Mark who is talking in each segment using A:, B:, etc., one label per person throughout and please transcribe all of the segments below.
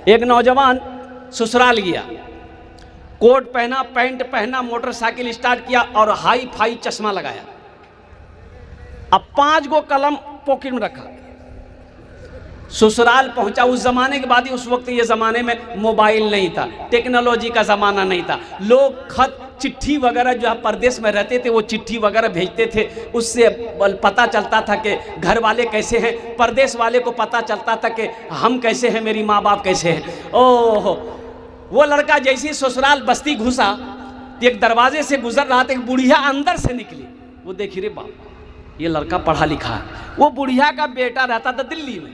A: एक नौजवान ससुराल गया, कोट पहना, पैंट पहना, मोटरसाइकिल स्टार्ट किया और हाई फाई चश्मा लगाया। अब 5 गो कलम पॉकेट में रखा, ससुराल पहुंचा। उस जमाने के बाद ही, उस वक्त ये जमाने में मोबाइल नहीं था, टेक्नोलॉजी का जमाना नहीं था। लोग खत चिट्ठी वगैरह जो है परदेश में रहते थे वो चिट्ठी वगैरह भेजते थे, उससे पता चलता था कि घर वाले कैसे हैं, परदेश वाले को पता चलता था कि हम कैसे हैं, मेरी माँ बाप कैसे हैं। ओह, वो लड़का जैसे ही ससुराल बस्ती घुसा तो एक दरवाजे से गुजर रहा था, एक बुढ़िया अंदर से निकली। वो देखी, रे बाप, ये लड़का पढ़ा लिखा है। वो बुढ़िया का बेटा रहता था दिल्ली में,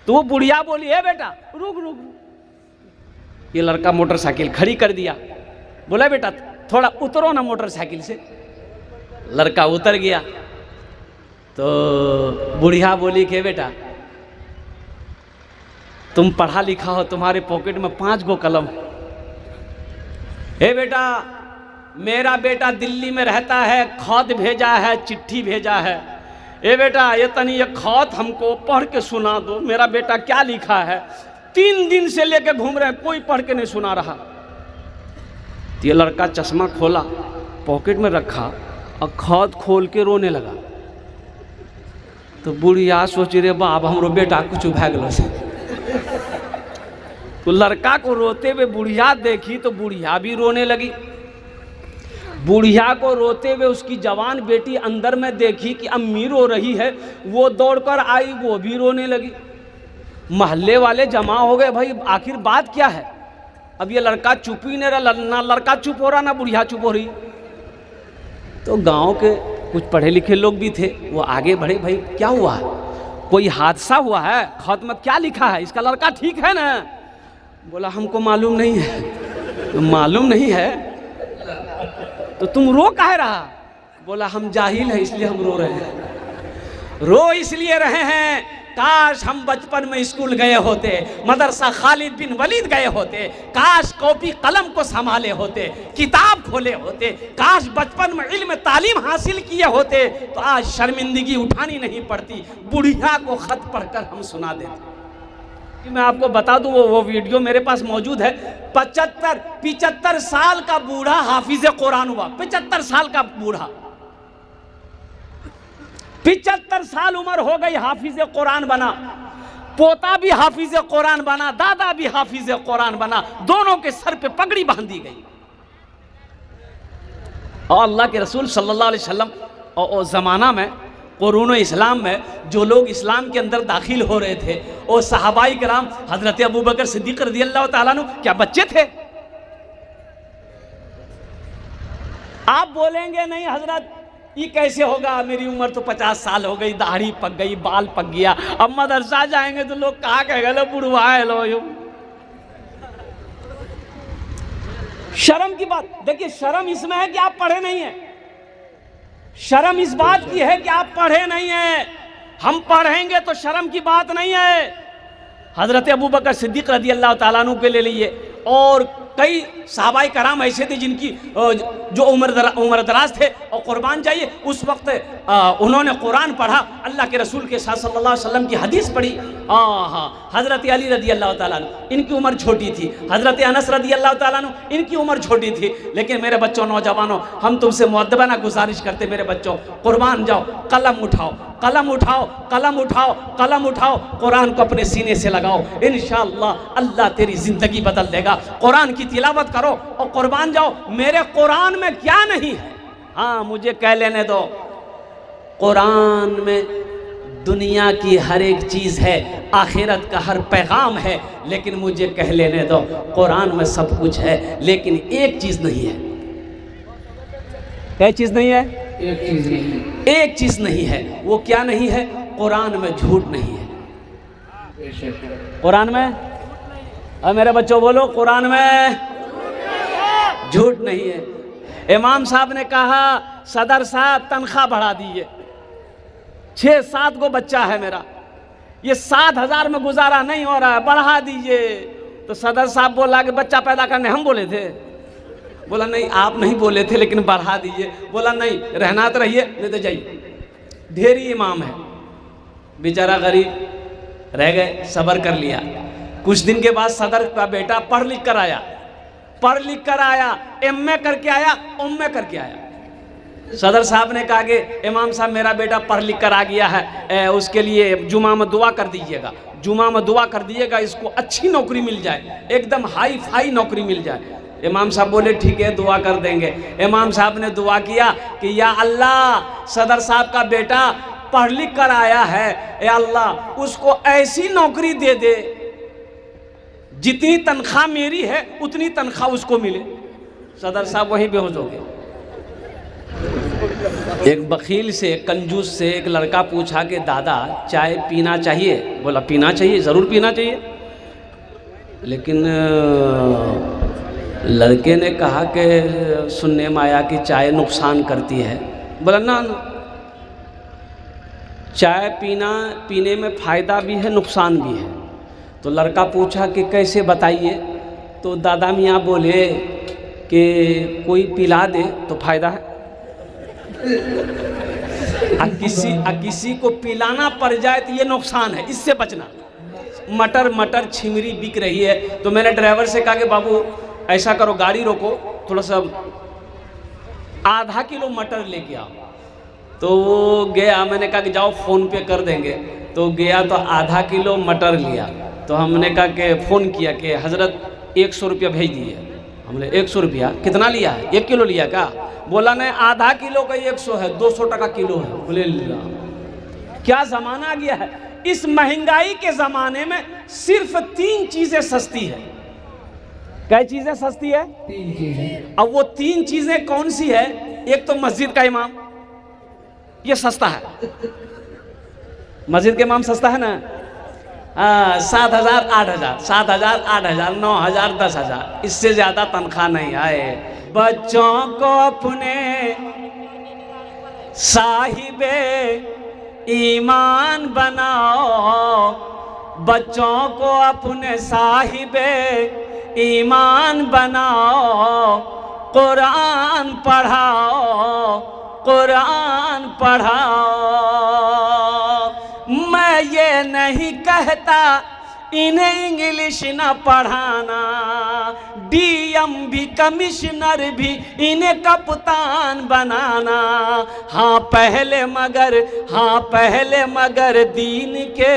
A: तो वो बुढ़िया बोली, है बेटा रुक रुक। ये लड़का मोटरसाइकिल खड़ी कर दिया, बोला बेटा थोड़ा उतरो ना मोटरसाइकिल से। लड़का उतर गया तो बुढ़िया बोली कि बेटा तुम पढ़ा लिखा हो, तुम्हारे पॉकेट में 5 गो कलम। हे बेटा, मेरा बेटा दिल्ली में रहता है, खत भेजा है, चिट्ठी भेजा है। ए बेटा, ये तनी ये खत हमको पढ़ के सुना दो, मेरा बेटा क्या लिखा है। 3 दिन से लेके घूम रहे हैं, कोई पढ़ के नहीं सुना रहा। ये लड़का चश्मा खोला, पॉकेट में रखा और खत खोल के रोने लगा। तो बुढ़िया सोच रे बाप, हमरो बेटा कुछ भै गलो से। तो लड़का को रोते हुए बुढ़िया देखी तो बुढ़िया भी रोने लगी। बुढ़िया को रोते हुए उसकी जवान बेटी अंदर में देखी कि अम्मी रो रही है, वो दौड़कर आई, वो भी रोने लगी। मोहल्ले वाले जमा हो गए, भाई आखिर बात क्या है। अब ये लड़का चुप ही नहीं रहा, ना लड़का चुप हो रहा ना बुढ़िया चुप हो रही। तो गांव के कुछ पढ़े लिखे लोग भी थे, वो आगे बढ़े, भाई क्या हुआ है, कोई हादसा हुआ है, खत में क्या लिखा है, इसका लड़का ठीक है ना। बोला हमको मालूम नहीं है। तो मालूम नहीं है तो तुम रो काहे रहा। बोला हम जाहिल हैं इसलिए हम रो रहे हैं। रो इसलिए रहे हैं, काश हम बचपन में स्कूल गए होते, मदरसा खालिद बिन वलीद गए होते, काश कॉपी कलम को संभाले होते, किताब खोले होते, काश बचपन में इल्म तालीम हासिल किए होते, तो आज शर्मिंदगी उठानी नहीं पड़ती, बुढ़िया को खत पढ़कर हम सुना देते। मैं आपको बता दूं, वो वीडियो मेरे पास मौजूद है। 75 साल का बूढ़ा हाफिज कुरान हुआ। 75 साल का बूढ़ा, 75 साल उम्र हो गई, हाफिज कुरान बना। पोता भी हाफिज कुरान बना, दादा भी हाफिज कुरान बना, दोनों के सर पे पगड़ी बांधी गई। और अल्लाह के रसूल सल्लल्लाहु अलैहि वसल्लम और जमाना में, कुरान इस्लाम में जो लोग इस्लाम के अंदर दाखिल हो रहे थे, और सहाबाई कराम, हजरत अबू बकर सिद्दीक रज़ियल्लाहु ताला अन्हु क्या बच्चे थे। आप बोलेंगे नहीं हजरत ये कैसे होगा, मेरी उम्र तो 50 साल हो गई, दाढ़ी पक गई, बाल पक गया, अब मदरसा जाएंगे तो लोग कहा कहेगा बुढ़वा है लो। शर्म की बात, देखिए शर्म इसमें है कि आप पढ़े नहीं है, शर्म इस बात की है कि आप पढ़े नहीं है। हम पढ़ेंगे तो शर्म की बात नहीं है। हजरत अबू बकर सिद्दीक रज़ियल्लाहु ताला अन्हु के ले लिए, और कई सहाबाए कराम ऐसे थे जिनकी जो उम्र दराज थे और कुर्बान जाइए, उस वक्त उन्होंने कुरान पढ़ा, अल्लाह के रसूल के साथ सल्लल्लाहु अलैहि वसल्लम की हदीस पढ़ी। हाँ, हज़रत अली रज़ियल्लाहु ताला अन्हु, इनकी उम्र छोटी थी, हज़रत अनस रज़ियल्लाहु ताला अन्हु, इनकी उम्र छोटी थी। लेकिन मेरे बच्चों, नौजवानों, हम तुमसे मुअद्दबाना गुजारिश करते, मेरे बच्चों कुर्बान जाओ, कलम उठाओ, कलम उठाओ, कलम उठाओ, कलम उठाओ, कुरान को अपने सीने से लगाओ, इंशाअल्लाह अल्लाह तेरी जिंदगी बदल देगा। कुरान की तिलावत करो और कुर्बान जाओ। मेरे कुरान में क्या नहीं है, हाँ मुझे कह लेने दो, कुरान में दुनिया की हर एक चीज़ है, आखिरत का हर पैगाम है, लेकिन मुझे कह लेने दो, कुरान में सब कुछ है, लेकिन एक चीज़ नहीं है। क्या चीज़ नहीं है?
B: एक चीज़ नहीं,
A: एक चीज़ नहीं है। वो क्या नहीं है? कुरान में झूठ नहीं है। कुरान में, और मेरे बच्चों बोलो, कुरान में झूठ नहीं है। इमाम साहब ने कहा, सदर साहब तनख्वाह बढ़ा दीजिए, 6-7 को बच्चा है मेरा, ये 7,000 में गुजारा नहीं हो रहा है, बढ़ा दीजिए। तो सदर साहब बोला कि बच्चा पैदा करने हम बोले थे। बोला नहीं आप नहीं बोले थे, लेकिन बढ़ा दीजिए। बोला नहीं, रहना तो रहिए, नहीं तो जाइए। ढेरी इमाम है, बेचारा गरीब रह गए, सब्र कर लिया। कुछ दिन के बाद सदर का बेटा पढ़ लिख कर आया, एमए करके आया, उम्मे करके आया। सदर साहब ने कहा कि इमाम साहब मेरा बेटा पढ़ लिख कर आ गया है, उसके लिए जुमा में दुआ कर दीजिएगा, जुमा में दुआ कर दीजिएगा, इसको अच्छी नौकरी मिल जाए, एकदम हाई फाई नौकरी मिल जाए। इमाम साहब बोले ठीक है दुआ कर देंगे। इमाम साहब ने दुआ किया कि या अल्लाह सदर साहब का बेटा पढ़ लिख कर आया है, या अल्लाह उसको ऐसी नौकरी दे दे जितनी तनख्वाह मेरी है उतनी तनख्वाह उसको मिले। सदर साहब वहीं बेहोश हो गए। एक बखील से, कंजूस से एक लड़का पूछा कि दादा चाय पीना चाहिए? बोला पीना चाहिए, ज़रूर पीना चाहिए। लेकिन लड़के ने कहा कि सुनने में आया कि चाय नुकसान करती है। बोला ना, चाय पीने में फ़ायदा भी है नुकसान भी है। तो लड़का पूछा कि कैसे बताइए? तो दादा मियाँ बोले कि कोई पिला दे तो फ़ायदा है, किसी को पिलाना पड़ जाए तो ये नुकसान है, इससे बचना। मटर छिमरी बिक रही है, तो मैंने ड्राइवर से कहा कि बाबू ऐसा करो, गाड़ी रोको, थोड़ा सा आधा किलो मटर लेके आओ। तो वो गया, मैंने कहा कि जाओ फ़ोन पे कर देंगे। तो गया तो आधा किलो मटर लिया। तो हमने कहा कि फ़ोन किया कि हज़रत 100 रुपया भेज दिए। हमने 100 रुपया कितना लिया है? 1 किलो लिया का? बोला नहीं, आधा किलो का 100 है, 200 टका किलो है। बोले क्या ज़माना आ गया है। इस महंगाई के ज़माने में सिर्फ 3 चीज़ें सस्ती है। क्या चीज़ें सस्ती है?
B: 3 चीजें।
A: अब वो 3 चीज़ें कौन सी है? एक तो मस्जिद का इमाम, ये सस्ता है, मस्जिद के इमाम सस्ता है ना। 7,000 8,000, 7,000 8,000 9,000 10,000, इससे ज़्यादा तनख्वाह नहीं आए। बच्चों को अपने साहिबे ईमान बनाओ, बच्चों को अपने साहिबे ईमान बनाओ, कुरान पढ़ाओ, कुरान पढ़ाओ। मैं ये नहीं कहता इन्हें इंग्लिश न पढ़ाना, डीएम भी कमिश्नर भी इन्हें कप्तान बनाना। हाँ पहले मगर दीन के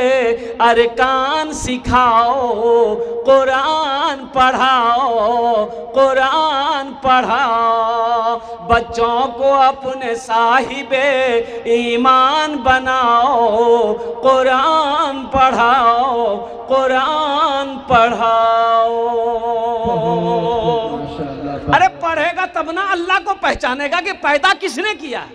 A: अरकान सिखाओ, कुरान पढ़ाओ, कुरान पढ़ाओ। बच्चों को अपने साहिबे ईमान बनाओ, कुरान पढ़ाओ, कुरान पढ़ाओ। अरे पढ़ेगा तब ना अल्लाह को पहचानेगा कि पैदा किसने किया है।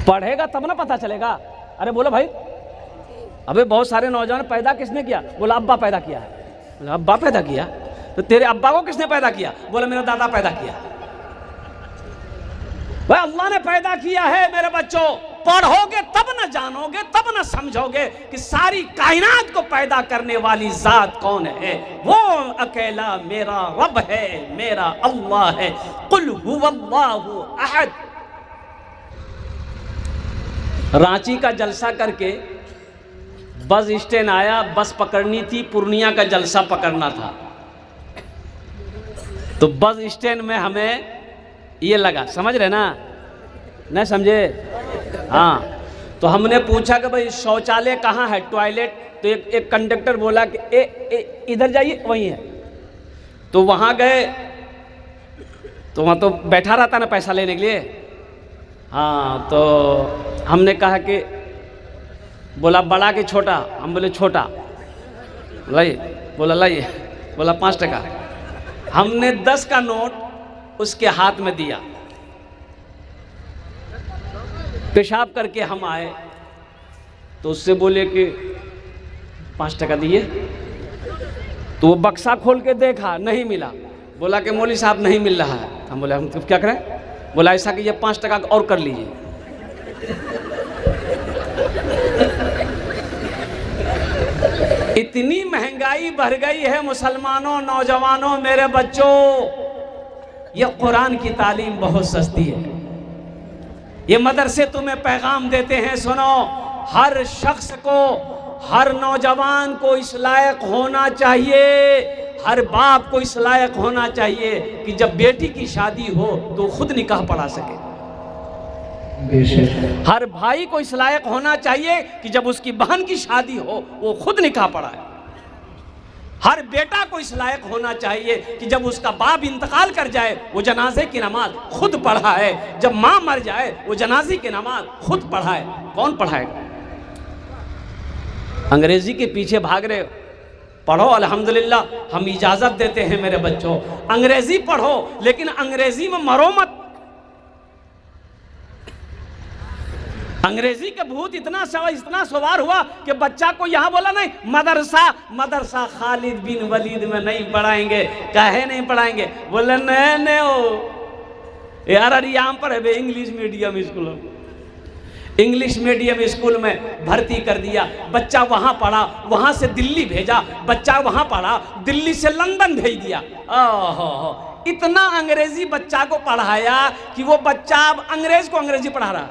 A: पढ़ेगा तब ना पता चलेगा। अरे बोलो भाई, अबे बहुत सारे नौजवान पैदा किसने किया? बोला अब्बा पैदा किया है। बोला अब्बा पैदा किया? तो तेरे अब्बा को किसने पैदा किया? बोला मेरा दादा पैदा किया। भाई अल्लाह ने पैदा किया है मेरे बच्चों। पढ़ोगे तब न जानोगे, तब न समझोगे कि सारी कायनात को पैदा करने वाली जात कौन है। वो अकेला मेरा रब है, मेरा अल्लाह है। कुल हुवल्लाहु अहद। रांची का जलसा करके बस स्टैंड आया, बस पकड़नी थी, पूर्णिया का जलसा पकड़ना था। तो बस स्टैंड में हमें ये लगा, समझ रहे ना? नहीं समझे? हाँ, तो हमने पूछा कि भाई शौचालय कहाँ है, टॉयलेट? तो एक कंडक्टर बोला कि इधर जाइए, वहीं है। तो वहाँ गए, तो वहाँ तो बैठा रहता ना पैसा लेने के लिए। हाँ, तो हमने कहा कि बोला बड़ा कि छोटा? हम बोले छोटा। लाइए, बोला लाइए। बोला 5 टका। हमने 10 का नोट उसके हाथ में दिया। पेशाब करके हम आए तो उससे बोले कि 5 टका दिए। तो वो बक्सा खोल के देखा, नहीं मिला। बोला कि मौली साहब नहीं मिल रहा है। हम बोले हम क्या करें? बोला ऐसा कि ये 5 टका और कर लीजिए। इतनी महंगाई बढ़ गई है मुसलमानों, नौजवानों, मेरे बच्चों। ये कुरान की तालीम बहुत सस्ती है। ये मदरसे तुम्हें पैगाम देते हैं, सुनो, हर शख्स को हर नौजवान को इस लायक होना चाहिए, हर बाप को इस लायक होना चाहिए कि जब बेटी की शादी हो तो खुद निकाह पढ़ा सके। हर भाई को इस लायक होना चाहिए कि जब उसकी बहन की शादी हो वो खुद निकाह पढ़ाए। हर बेटा को इस लायक होना चाहिए कि जब उसका बाप इंतकाल कर जाए वो जनाजे की नमाज खुद पढ़ाए, जब माँ मर जाए वो जनाजे की नमाज खुद पढ़ाए। कौन पढ़ाएगा? अंग्रेजी के पीछे भाग रहे हो, पढ़ो अल्हम्दुलिल्लाह, हम इजाज़त देते हैं मेरे बच्चों, अंग्रेजी पढ़ो, लेकिन अंग्रेजी में मरो मत। अंग्रेजी का भूत इतना सवार हुआ कि बच्चा को यहाँ बोला नहीं मदरसा खालिद बिन वलीद में नहीं पढ़ाएंगे। काहे नहीं पढ़ाएंगे? बोले नहीं हो यार, अरे यहाँ पर है English medium school, English medium school में भर्ती कर दिया, बच्चा वहाँ पढ़ा, वहाँ से दिल्ली भेजा, बच्चा वहाँ पढ़ा, दिल्ली से लंदन भेज दिया। ओहो, इतना अंग्रेजी बच्चा को पढ़ाया कि वो बच्चा अब अंग्रेज को अंग्रेजी पढ़ा रहा।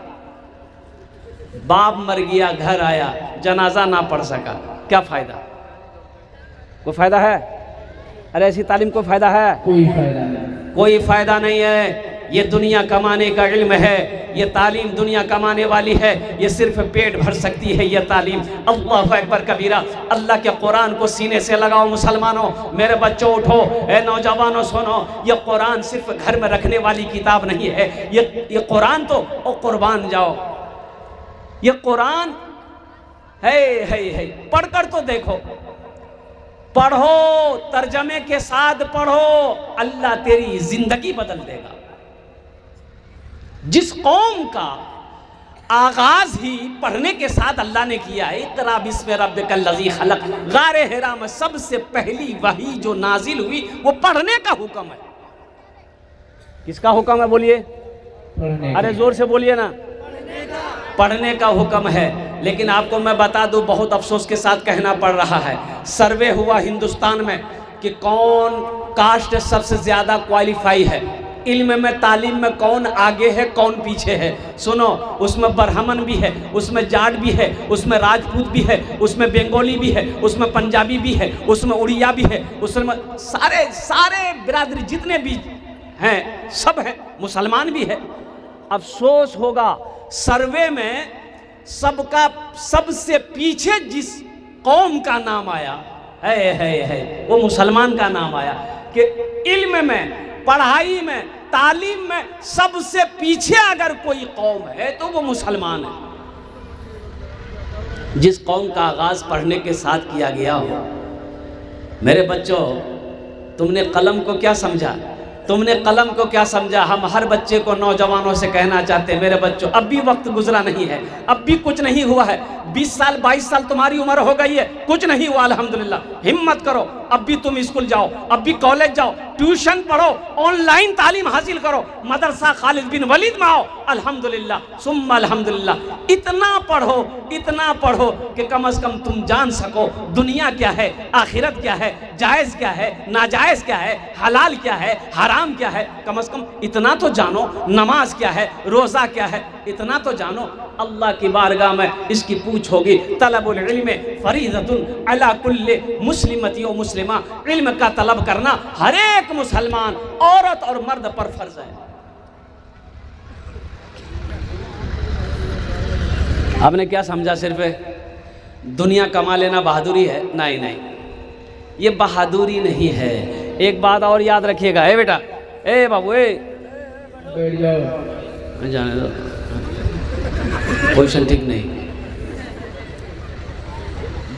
A: बाप मर गया, घर आया, जनाजा ना पढ़ सका, क्या फायदा? कोई फायदा है? अरे ऐसी तालीम कोई फायदा है? कोई फायदा नहीं, कोई फायदा नहीं है। ये दुनिया कमाने का इल्म है, ये तालीम दुनिया कमाने वाली है, ये सिर्फ पेट भर सकती है ये तालीम। अल्लाह अकबर कबीरा। अल्लाह के कुरान को सीने से लगाओ मुसलमानों, मेरे बच्चों उठो, ए नौजवानों सुनो, ये कुरान सिर्फ घर में रखने वाली किताब नहीं है, ये कुरान तो ओ कुर्बान जाओ, ये कुरान है, पढ़कर तो देखो, पढ़ो, तर्जमे के साथ पढ़ो, अल्लाह तेरी जिंदगी बदल देगा। जिस कौम का आगाज ही पढ़ने के साथ अल्लाह ने किया है, इक़रा बिस्मि रब्बिकल लज़ी खलक़, गारे हिरा में सबसे पहली वही जो नाजिल हुई वो पढ़ने का हुक्म है। किसका हुक्म है? बोलिए, अरे जोर से बोलिए ना। पढ़ने का हुक्म है। लेकिन आपको मैं बता दूं, बहुत अफसोस के साथ कहना पड़ रहा है, सर्वे हुआ हिंदुस्तान में कि कौन कास्ट सबसे ज़्यादा क्वालिफाई है इल्म में, तालीम में, कौन आगे है कौन पीछे है। सुनो, उसमें ब्राह्मण भी है, उसमें जाट भी है, उसमें राजपूत भी है, उसमें बंगाली भी है, उसमें पंजाबी भी है, उसमें उड़िया भी है, उसमें सारे बिरादरी जितने भी हैं सब है, मुसलमान भी है। अफसोस होगा सर्वे में सबका सबसे पीछे जिस कौम का नाम आया है वो मुसलमान का नाम आया, कि इल्म में, पढ़ाई में, तालीम में सबसे पीछे अगर कोई कौम है तो वो मुसलमान है। जिस कौम का आगाज पढ़ने के साथ किया गया हो। मेरे बच्चों, तुमने कलम को क्या समझा? तुमने कलम को क्या समझा? हम हर बच्चे को, नौजवानों से कहना चाहते हैं, मेरे बच्चों अब भी वक्त गुजरा नहीं है, अब भी कुछ नहीं हुआ है। 20 साल 22 साल तुम्हारी उम्र हो गई है, कुछ नहीं हुआ अल्हम्दुलिल्लाह। हिम्मत करो, अब भी तुम स्कूल जाओ, अब भी कॉलेज जाओ, ट्यूशन पढ़ो, ऑनलाइन तालीम हासिल करो, मदरसा खालिद बिन वलीद में आओ, अल्हम्दुलिल्लाह सुम्मा अल्हम्दुलिल्लाह। इतना पढ़ो कि कम से कम तुम जान सको दुनिया क्या है, आखिरत क्या है, जायज़ क्या है, नाजायज़ क्या है, हलाल क्या है, हराम क्या है। कम से कम इतना तो जानो, नमाज क्या है, रोज़ा क्या है, इतना तो जानो। अल्लाह की बारगाह में इसकी पूछ होगी। तलबुल इल्म फरीज़तुन अला कुल्li मुस्लिमती व मुस्लिमा। इल्म का तलब करना हर एक मुसलमान, औरत और मर्द पर फर्ज है। आपने क्या समझा? सिर्फ दुनिया कमा लेना बहादुरी है? नहीं, ये बहादुरी नहीं है। एक बात और याद रखिएगा, ए बेटा, ए बाबू, बैठ जाओ, जाने दो, पोजीशन ठीक नहीं।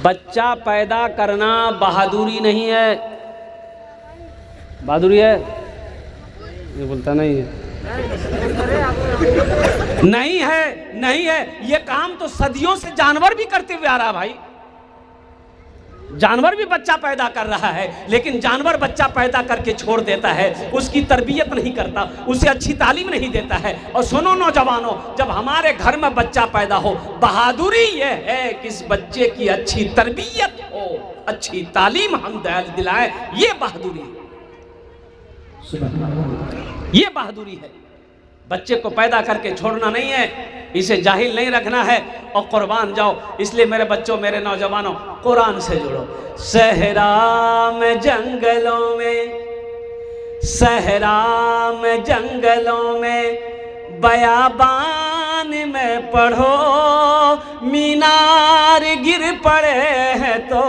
A: बच्चा पैदा करना बहादुरी नहीं है। बहादुरी है? ये बोलता नहीं है। नहीं है। ये काम तो सदियों से जानवर भी करते हुए आ रहा भाई। जानवर भी बच्चा पैदा कर रहा है, लेकिन जानवर बच्चा पैदा करके छोड़ देता है, उसकी तरबियत नहीं करता, उसे अच्छी तालीम नहीं देता है। और सुनो नौजवानों, जब हमारे घर में बच्चा पैदा हो, बहादुरी ये है कि इस बच्चे की अच्छी तरबियत हो, अच्छी तालीम हम दिलाएं, ये बहादुरी है, ये बहादुरी है। बच्चे को पैदा करके छोड़ना नहीं है, इसे जाहिल नहीं रखना है और कुर्बान जाओ। इसलिए मेरे बच्चों, मेरे नौजवानों, कुरान से जुड़ो। सहरा में जंगलों में, सहरा में जंगलों में, बयाबान में पढ़ो, मीनार गिर पड़े हैं तो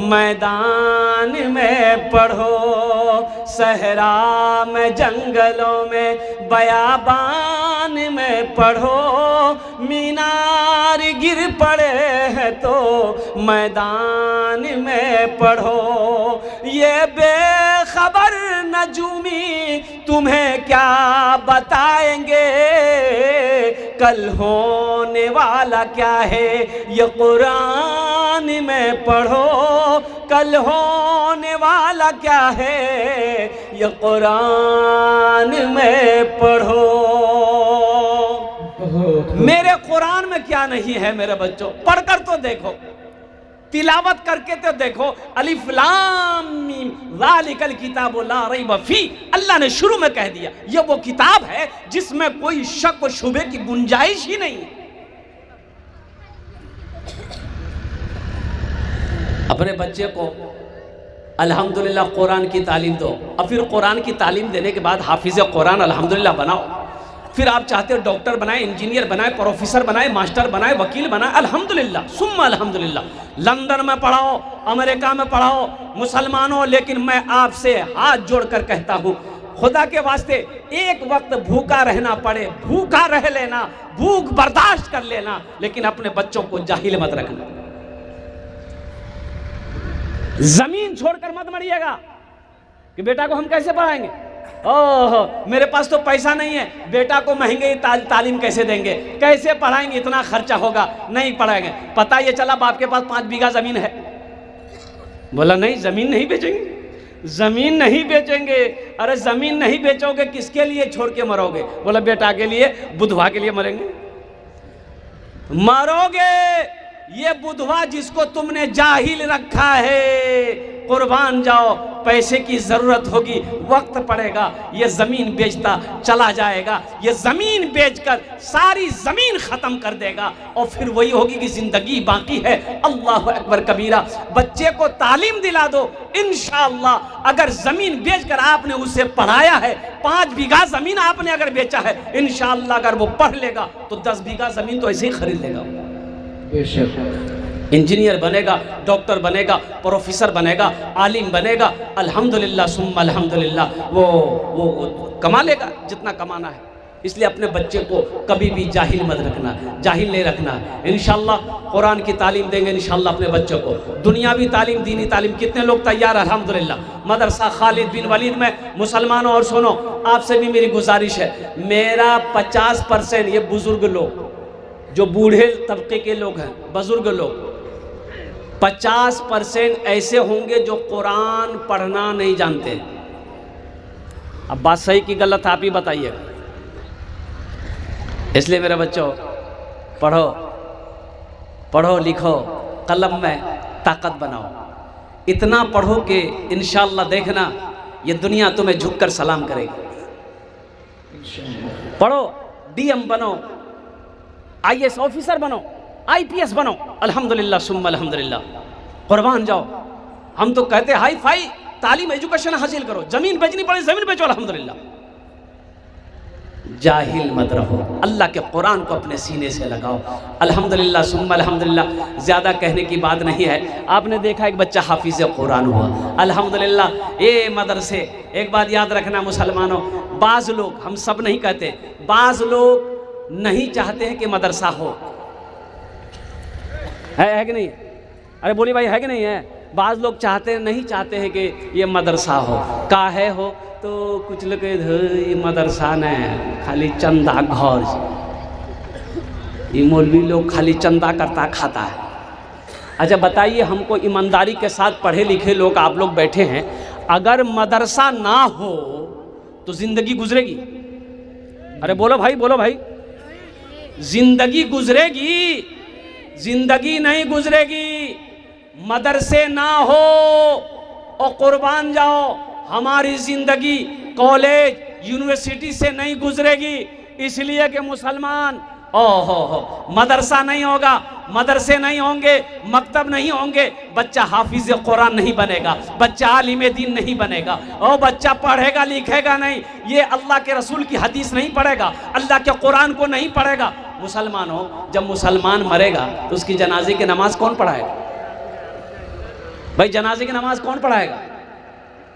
A: मैदान में पढ़ो। सहरा में जंगलों में, बयाबान में पढ़ो, मीनार गिर पड़े हैं तो मैदान में पढ़ो। ये बेखबर नजूमी तुम्हें क्या बताएंगे, कल होने वाला क्या है ये कुरान में पढ़ो। कल होने वाला क्या है ये कुरान में पढ़ो। मेरे कुरान में क्या नहीं है मेरे बच्चों, पढ़कर तो देखो, तिलावत करके तो देखो। अलिफ लाम मीम ज़ालिकल किताबु ला रैब फी, अल्लाह ने शुरू में कह दिया ये वो किताब है जिसमें कोई शक व शुबे की गुंजाइश ही नहीं है। अपने बच्चे को अल्हम्दुलिल्लाह कुरान की तालीम दो, और फिर कुरान की तालीम देने के बाद हाफिज़ कुरान अल्हम्दुलिल्लाह बनाओ। फिर आप चाहते हो डॉक्टर बनाए, इंजीनियर बनाए, प्रोफेसर बनाए, मास्टर बनाए, वकील बनाए, अल्हम्दुलिल्लाह सुम्मा अल्हम्दुलिल्लाह। लंदन में पढ़ाओ, अमेरिका में पढ़ाओ, मुसलमानों, लेकिन मैं आपसे हाथ जोड़कर कहता हूँ, खुदा के वास्ते एक वक्त भूखा रहना पड़े, भूखा रह लेना, भूख बर्दाश्त कर लेना, लेकिन अपने बच्चों को जाहिल मत रखना। जमीन छोड़कर मत मरिएगा कि बेटा को हम कैसे पढ़ाएंगे, ओह मेरे पास तो पैसा नहीं है, बेटा को महंगे तालीम कैसे देंगे, कैसे पढ़ाएंगे, इतना खर्चा होगा, नहीं पढ़ाएंगे। पता ये चला बाप के पास 5 बीघा जमीन है, बोला नहीं जमीन नहीं बेचेंगे, जमीन नहीं बेचेंगे। अरे जमीन नहीं बेचोगे किसके लिए छोड़ के मरोगे, बोला बेटा के लिए, बुधवा के लिए मरेंगे, मरोगे। ये बुधवा जिसको तुमने जाहिल रखा है, कुर्बान जाओ, पैसे की ज़रूरत होगी, वक्त पड़ेगा, ये ज़मीन बेचता चला जाएगा, ये ज़मीन बेचकर सारी ज़मीन ख़त्म कर देगा, और फिर वही होगी कि ज़िंदगी बाकी है। अल्लाह अकबर कबीरा। बच्चे को तालीम दिला दो, इंशाअल्लाह अगर ज़मीन बेचकर आपने उसे पढ़ाया है, 5 बीघा ज़मीन आपने अगर बेचा है, इंशाअल्लाह अगर वो पढ़ लेगा तो 10 बीघा ज़मीन तो ऐसे ही खरीद लेगा। इंजीनियर बनेगा, डॉक्टर बनेगा, प्रोफेसर बनेगा, आलिम बनेगा, अल्हम्दुलिल्लाह सुम्मा अल्हम्दुलिल्लाह, वो कमा लेगा जितना कमाना है। इसलिए अपने बच्चे को कभी भी जाहिल मत रखना, जाहिल नहीं रखना। इंशाअल्लाह कुरान की तालीम देंगे इंशाअल्लाह अपने बच्चों को। दुनियावी तालीम, दीनी तालीम, कितने लोग तैयार हैं अल्हम्दुलिल्लाह। मदरसा खालिद बिन वलीद में, मुसलमानों और सुनो, आपसे भी मेरी गुजारिश है, मेरा 50% ये बुजुर्ग लोग, जो बूढ़े तबके के लोग हैं, बुजुर्ग लोग, 50% ऐसे होंगे जो कुरान पढ़ना नहीं जानते। अब बात सही की गलत आप ही बताइएगा। इसलिए मेरे बच्चों, पढ़ो, पढ़ो लिखो, कलम में ताकत बनाओ, इतना पढ़ो कि इंशाअल्लाह देखना ये दुनिया तुम्हें झुककर सलाम करेगी। पढ़ो, डीएम बनो, IAS ऑफिसर बनो, IPS बनो, अल्हम्दुलिल्लाह सुम्मा अल्हम्दुलिल्लाह, कुर्बान जाओ। हम तो कहते हाई फाई तालीम एजुकेशन हासिल करो, जमीन बेचनी पड़े जमीन बेचो, अल्हम्दुलिल्लाह। जाहिल मत रहो, अल्लाह के कुरान को अपने सीने से लगाओ, अल्हम्दुलिल्लाह सुम्मा अल्हम्दुलिल्लाह। ज़्यादा कहने की बात नहीं है। आपने देखा एक बच्चा हाफिज़ कुरान हुआ, अल्हम्दुलिल्लाह। ये मदरसे, एक बात याद रखना मुसलमानों, बाज़ लोग, हम सब नहीं कहते, बाज़ लोग नहीं चाहते हैं कि मदरसा हो, है कि नहीं? अरे बोली भाई, है कि नहीं है? बाज़ लोग चाहते नहीं चाहते हैं कि ये मदरसा हो, काहे हो, तो कुछ लोग ये मदरसा ने खाली चंदा घर, ये मौलवी लोग खाली चंदा करता खाता है। अच्छा बताइए हमको, ईमानदारी के साथ पढ़े लिखे लोग आप लोग बैठे हैं, अगर मदरसा ना हो तो ज़िंदगी गुजरेगी? अरे बोलो भाई, बोलो भाई, जिंदगी गुजरेगी? जिंदगी नहीं गुजरेगी। मदरसे ना हो और कुर्बान जाओ, हमारी जिंदगी कॉलेज यूनिवर्सिटी से नहीं गुजरेगी। इसलिए कि मुसलमान हो मदरसा नहीं होगा, मदरसे नहीं होंगे, मकतब नहीं होंगे, बच्चा हाफिज कुरान नहीं बनेगा, बच्चा आलिम दीन नहीं बनेगा, और बच्चा पढ़ेगा लिखेगा नहीं, ये अल्लाह के रसूल की हदीस नहीं पढ़ेगा, अल्लाह के कुरान को नहीं पढ़ेगा। मुसलमान हो, जब मुसलमान मरेगा तो उसकी जनाजे की नमाज कौन पढ़ाएगा? भाई जनाजे की नमाज कौन पढ़ाएगा?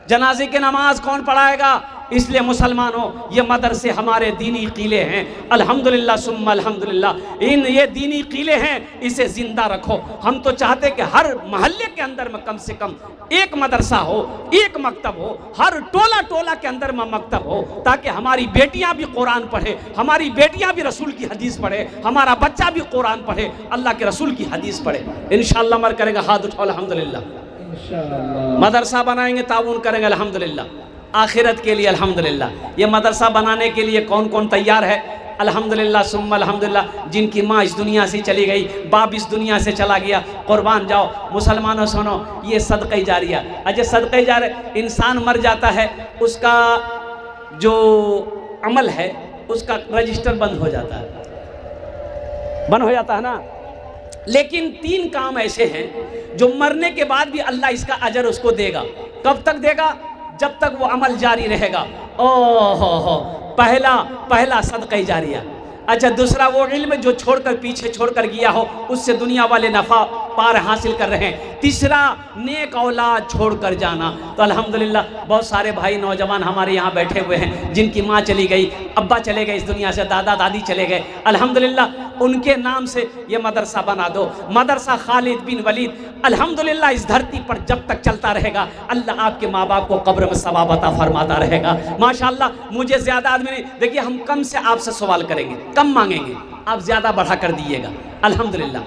A: जनाजे की नमाज कौन पढ़ाएगा? इसलिए मुसलमानों, ये मदरसे हमारे दीनी कीले हैं, अल्हम्दुलिल्लाह सुम्मा अल्हम्दुलिल्लाह, ये दीनी कीले हैं, इसे जिंदा रखो। हम तो चाहते कि हर मोहल्ले के अंदर में कम से कम एक मदरसा हो, एक मकतब हो, हर टोला टोला के अंदर में मकतब हो, ताकि हमारी बेटियां भी कुरान पढ़े, हमारी बेटियां भी रसूल की हदीस पढ़े, हमारा बच्चा भी कुरान पढ़े, अल्लाह के रसूल की हदीस पढ़े। इंशाअल्लाह मर करेंगे, हाथ उठाओ अल्हम्दुलिल्लाह। मदरसा बनाएंगे, ताउन करेंगे अल्हम्दुलिल्लाह, आखिरत के लिए अल्हम्दुलिल्लाह। ये मदरसा बनाने के लिए कौन कौन तैयार है? अल्हम्दुलिल्लाह सुम्मा अल्हम्दुलिल्लाह। जिनकी माँ इस दुनिया से चली गई, बाप इस दुनिया से चला गया, कुर्बान जाओ। मुसलमानों सुनो, ये सदक़े जारिया। अच्छा, सदक़े जारिया, इंसान मर जाता है, उसका जो अमल है उसका रजिस्टर बंद हो जाता है, बंद हो जाता है ना। लेकिन 3 काम ऐसे हैं जो मरने के बाद भी अल्लाह इसका अजर उसको देगा। कब तक देगा? जब तक वो अमल जारी रहेगा। ओहो, पहला सदक़े जारिया। अच्छा, दूसरा वो इल्म जो छोड़कर पीछे छोड़कर गया हो, उससे दुनिया वाले नफ़ा पार हासिल कर रहे हैं। तीसरा, नेक औलाद छोड़कर जाना। तो अल्हम्दुलिल्लाह बहुत सारे भाई नौजवान हमारे यहाँ बैठे हुए हैं, जिनकी माँ चली गई, अब्बा चले गए इस दुनिया से, दादा दादी चले गए। अल्हम्दुलिल्लाह उनके नाम से ये मदरसा बना दो, मदरसा खालिद बिन वलीद। अल्हम्दुलिल्लाह इस धरती पर जब तक चलता रहेगा, अल्लाह आपके माँ बाप को कब्र में सवाब अता फरमाता रहेगा। माशाअल्लाह, मुझे ज़्यादा आदमी नहीं, देखिए हम कम से आपसे सवाल करेंगे, कम मांगेंगे, आप ज़्यादा बढ़ा कर दीजिएगा। अल्हम्दुलिल्लाह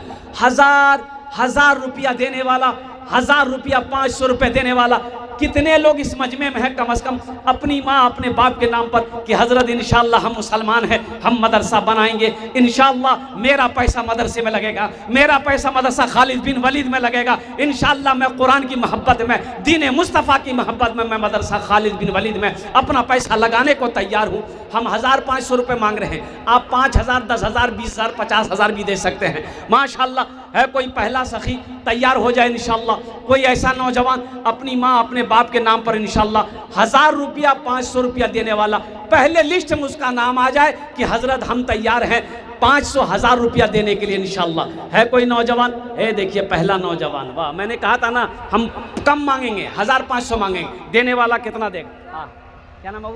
A: हजार रुपया देने वाला, 1000 रुपया, 500 रुपये देने वाला, कितने लोग इस मजमे में हैं? कम से कम अपनी माँ अपने बाप के नाम पर कि हज़रत इंशाअल्लाह हम मुसलमान हैं, हम मदरसा बनाएंगे, इंशाअल्लाह मेरा पैसा मदरसे में लगेगा, मेरा पैसा मदरसा खालिद बिन वलीद में लगेगा, इंशाअल्लाह मैं कुरान की मोहब्बत में, दीन मुस्तफ़ा की मोहब्बत में मैं मदरसा खालिद बिन वलीद में अपना पैसा लगाने को तैयार हूँ। हम 1000-500 रुपये मांग रहे हैं, आप 5000, 10,000, 20,000, 50,000 भी दे सकते हैं। माशाअल्लाह है, कोई पहला सखी तैयार हो जाए इंशाअल्लाह, कोई ऐसा नौजवान अपनी माँ अपने बाप के नाम पर इंशाअल्लाह 1000 रुपया, 500 रुपया देने वाला, पहले लिस्ट में उसका नाम आ जाए कि हजरत हम तैयार हैं 500, 1000 रुपया देने के लिए इंशाअल्लाह। है कोई नौजवान? देखिए पहला नौजवान, वाह, मैंने कहा था ना हम कम मांगेंगे, 1500 मांगेंगे। देने वाला कितना देगा? हाँ, क्या नाम है?